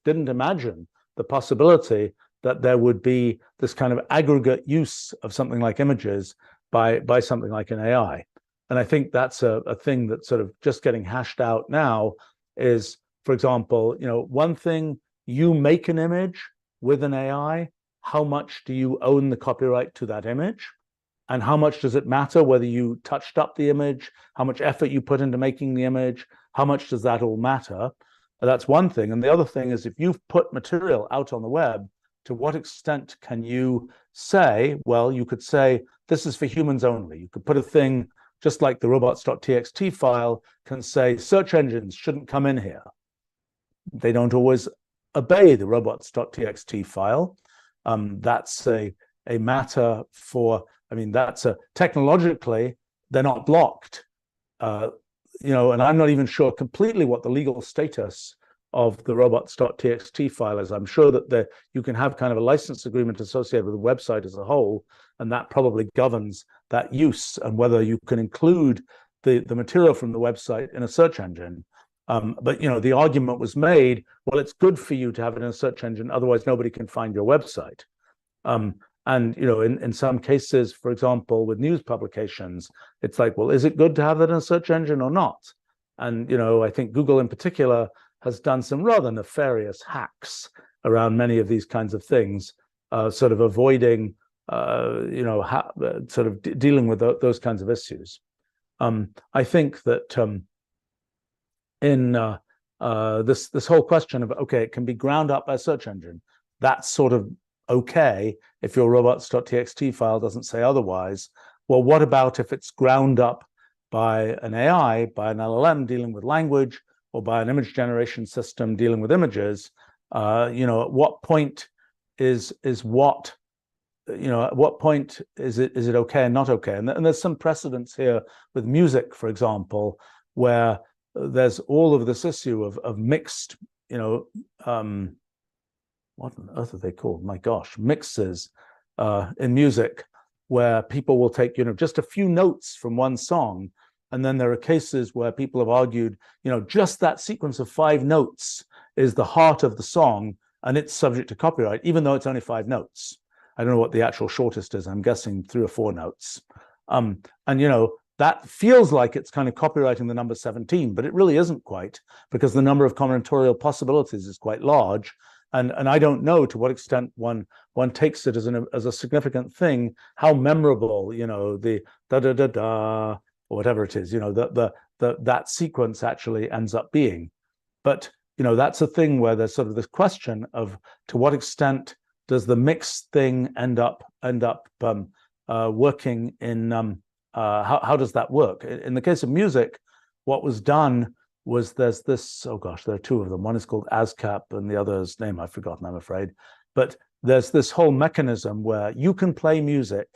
didn't imagine the possibility that there would be this kind of aggregate use of something like images by something like an AI. And I think that's a thing that's sort of just getting hashed out now is, for example, one thing, you make an image with an AI, how much do you own the copyright to that image? And how much does it matter whether you touched up the image, how much effort you put into making the image, how much does that all matter? That's one thing. And the other thing is, if you've put material out on the web, to what extent can you say, well, you could say, this is for humans only. You could put a thing just like the robots.txt file can say, search engines shouldn't come in here. They don't always obey the robots.txt file. That's a matter for, technologically, they're not blocked. And I'm not even sure completely what the legal status of the robots.txt file is. I'm sure that you can have kind of a license agreement associated with the website as a whole, and that probably governs that use and whether you can include the material from the website in a search engine. But the argument was made, well, it's good for you to have it in a search engine, otherwise nobody can find your website. And in some cases, for example, with news publications, it's like, well, is it good to have that in a search engine or not? And I think Google in particular has done some rather nefarious hacks around many of these kinds of things, sort of avoiding, sort of dealing with those kinds of issues. I think that in this whole question of, okay, it can be ground up by a search engine, that's sort of okay if your robots.txt file doesn't say otherwise. Well, what about if it's ground up by an AI, by an LLM dealing with language, or by an image generation system dealing with images? At what point is what? At what point is it okay and not okay? And there's some precedents here with music, for example, where there's all of this issue of mixed, what on earth are they called? My gosh, mixes in music, where people will take, just a few notes from one song. And then there are cases where people have argued, just that sequence of 5 notes is the heart of the song, and it's subject to copyright, even though it's only 5 notes. I don't know what the actual shortest is. I'm guessing 3 or 4 notes. And that feels like it's kind of copyrighting the number 17, but it really isn't quite, because the number of combinatorial possibilities is quite large. and I don't know to what extent one takes it as a significant thing, how memorable, you know, the da da da da or whatever it is, you know, that sequence actually ends up being. But you know, that's a thing where there's sort of this question of to what extent does the mixed thing end up working in how does that work? In the case of music, what was done was there's this, oh gosh, there are two of them. One is called ASCAP and the other's name I've forgotten, I'm afraid. But there's this whole mechanism where you can play music,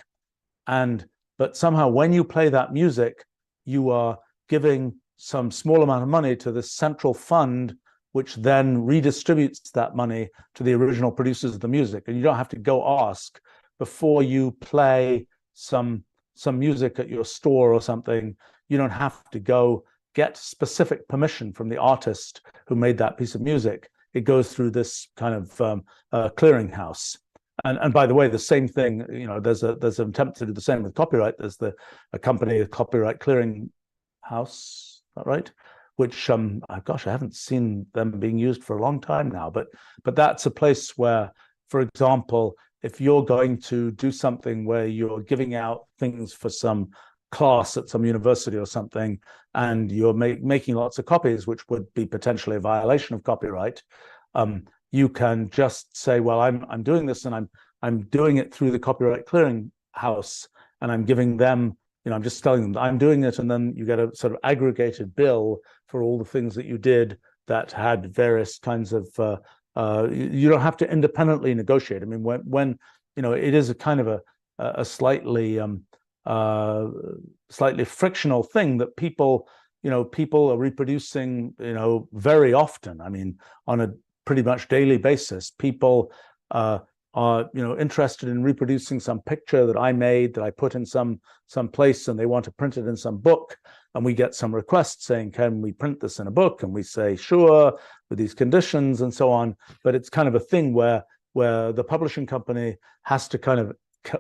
but somehow when you play that music, you are giving some small amount of money to this central fund, which then redistributes that money to the original producers of the music. And you don't have to go ask before you play some music at your store or something. You don't have to go get specific permission from the artist who made that piece of music. It goes through this kind of clearinghouse. And by the way, the same thing, you know, there's an attempt to do the same with copyright. There's a company, a copyright clearing house, right? Which gosh, I haven't seen them being used for a long time now. But that's a place where, for example, if you're going to do something where you're giving out things for some class at some university or something, and you're making lots of copies, which would be potentially a violation of copyright, you can just say, well, I'm doing this, and I'm doing it through the copyright clearing house, and I'm giving them, you know, I'm just telling them that I'm doing it, and then you get a sort of aggregated bill for all the things that you did that had various kinds of you don't have to independently negotiate. I mean, when you know, it is a kind of a slightly frictional thing that people are reproducing, you know, very often. I mean, on a pretty much daily basis, people are, you know, interested in reproducing some picture that I made, that I put in some place, and they want to print it in some book, and we get some requests saying, can we print this in a book? And we say, sure, with these conditions and so on. But it's kind of a thing where the publishing company has to kind of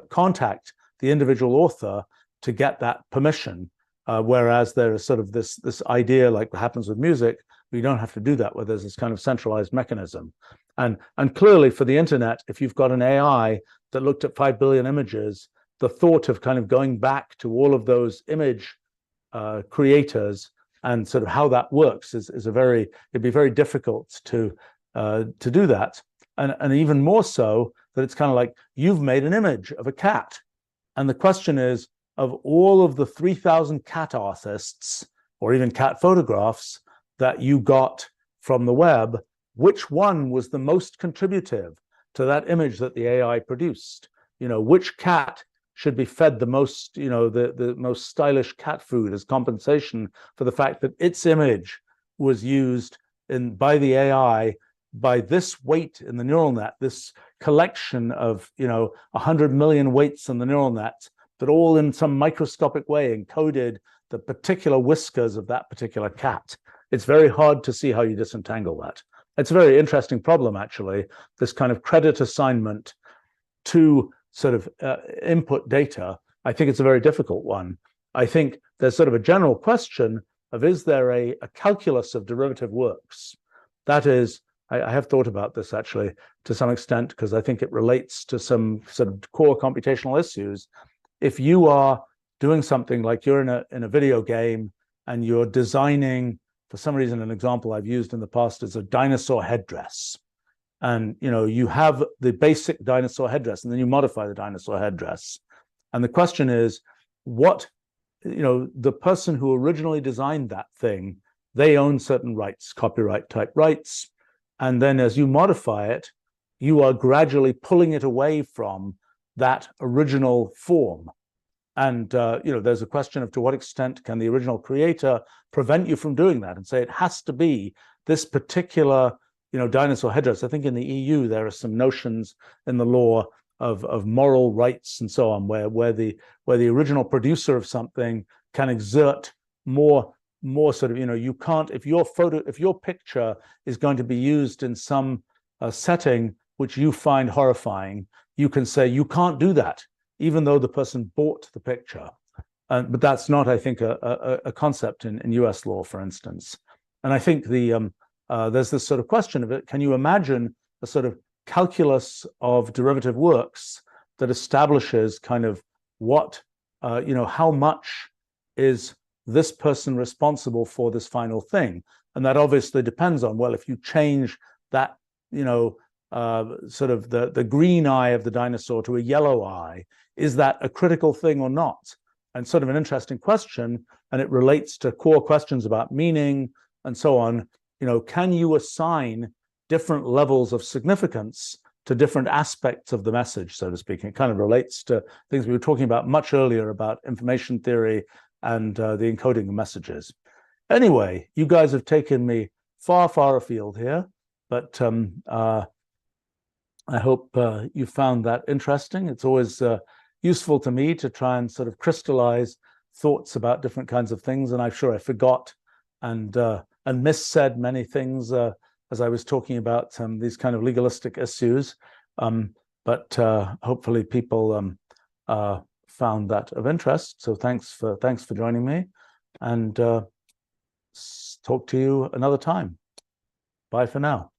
contact the individual author to get that permission, whereas there is sort of this idea, like what happens with music, we don't have to do that, where there's this kind of centralized mechanism. And clearly for the internet, if you've got an AI that looked at 5 billion images, the thought of kind of going back to all of those image creators and sort of how that works it'd be very difficult to do that. And even more so that it's kind of like, you've made an image of a cat. And the question is, of all of the 3,000 cat artists, or even cat photographs that you got from the web, which one was the most contributive to that image that the AI produced? You know, which cat should be fed the most, you know, the most stylish cat food as compensation for the fact that its image was used by the AI by this weight in the neural net, this collection of, you know, 100 million weights in the neural net that all in some microscopic way encoded the particular whiskers of that particular cat. It's very hard to see how you disentangle that. It's a very interesting problem, actually, this kind of credit assignment to sort of input data. I think it's a very difficult one. I think there's sort of a general question of, is there a calculus of derivative works? That is, I have thought about this actually to some extent, because I think it relates to some sort of core computational issues. If you are doing something like you're in a video game and you're designing, for some reason, an example I've used in the past is a dinosaur headdress. And, you know, you have the basic dinosaur headdress, and then you modify the dinosaur headdress. And the question is, what, you know, the person who originally designed that thing, they own certain rights, copyright type rights. And then as you modify it, you are gradually pulling it away from that original form. And, you know, there's a question of to what extent can the original creator prevent you from doing that and say it has to be this particular, you know, dinosaur headdress. I think in the EU, there are some notions in the law of moral rights and so on, where the original producer of something can exert more sort of, you know, you can't, if your picture is going to be used in some setting which you find horrifying, you can say you can't do that, even though the person bought the picture. But that's not, I think, a concept in US law, for instance. And I think there's this sort of question of it. Can you imagine a sort of calculus of derivative works that establishes kind of what, how much is this person responsible for this final thing. And that obviously depends on, well, if you change that, sort of the green eye of the dinosaur to a yellow eye, is that a critical thing or not? And sort of an interesting question, and it relates to core questions about meaning and so on. Can you assign different levels of significance to different aspects of the message, so to speak? It kind of relates to things we were talking about much earlier about information theory and the encoding of messages. Anyway, you guys have taken me far, far afield here, but I hope you found that interesting. It's always useful to me to try and sort of crystallize thoughts about different kinds of things, and I'm sure I forgot and missaid many things as I was talking about these kind of legalistic issues. But hopefully people found that of interest. So thanks for joining me, and talk to you another time. Bye for now.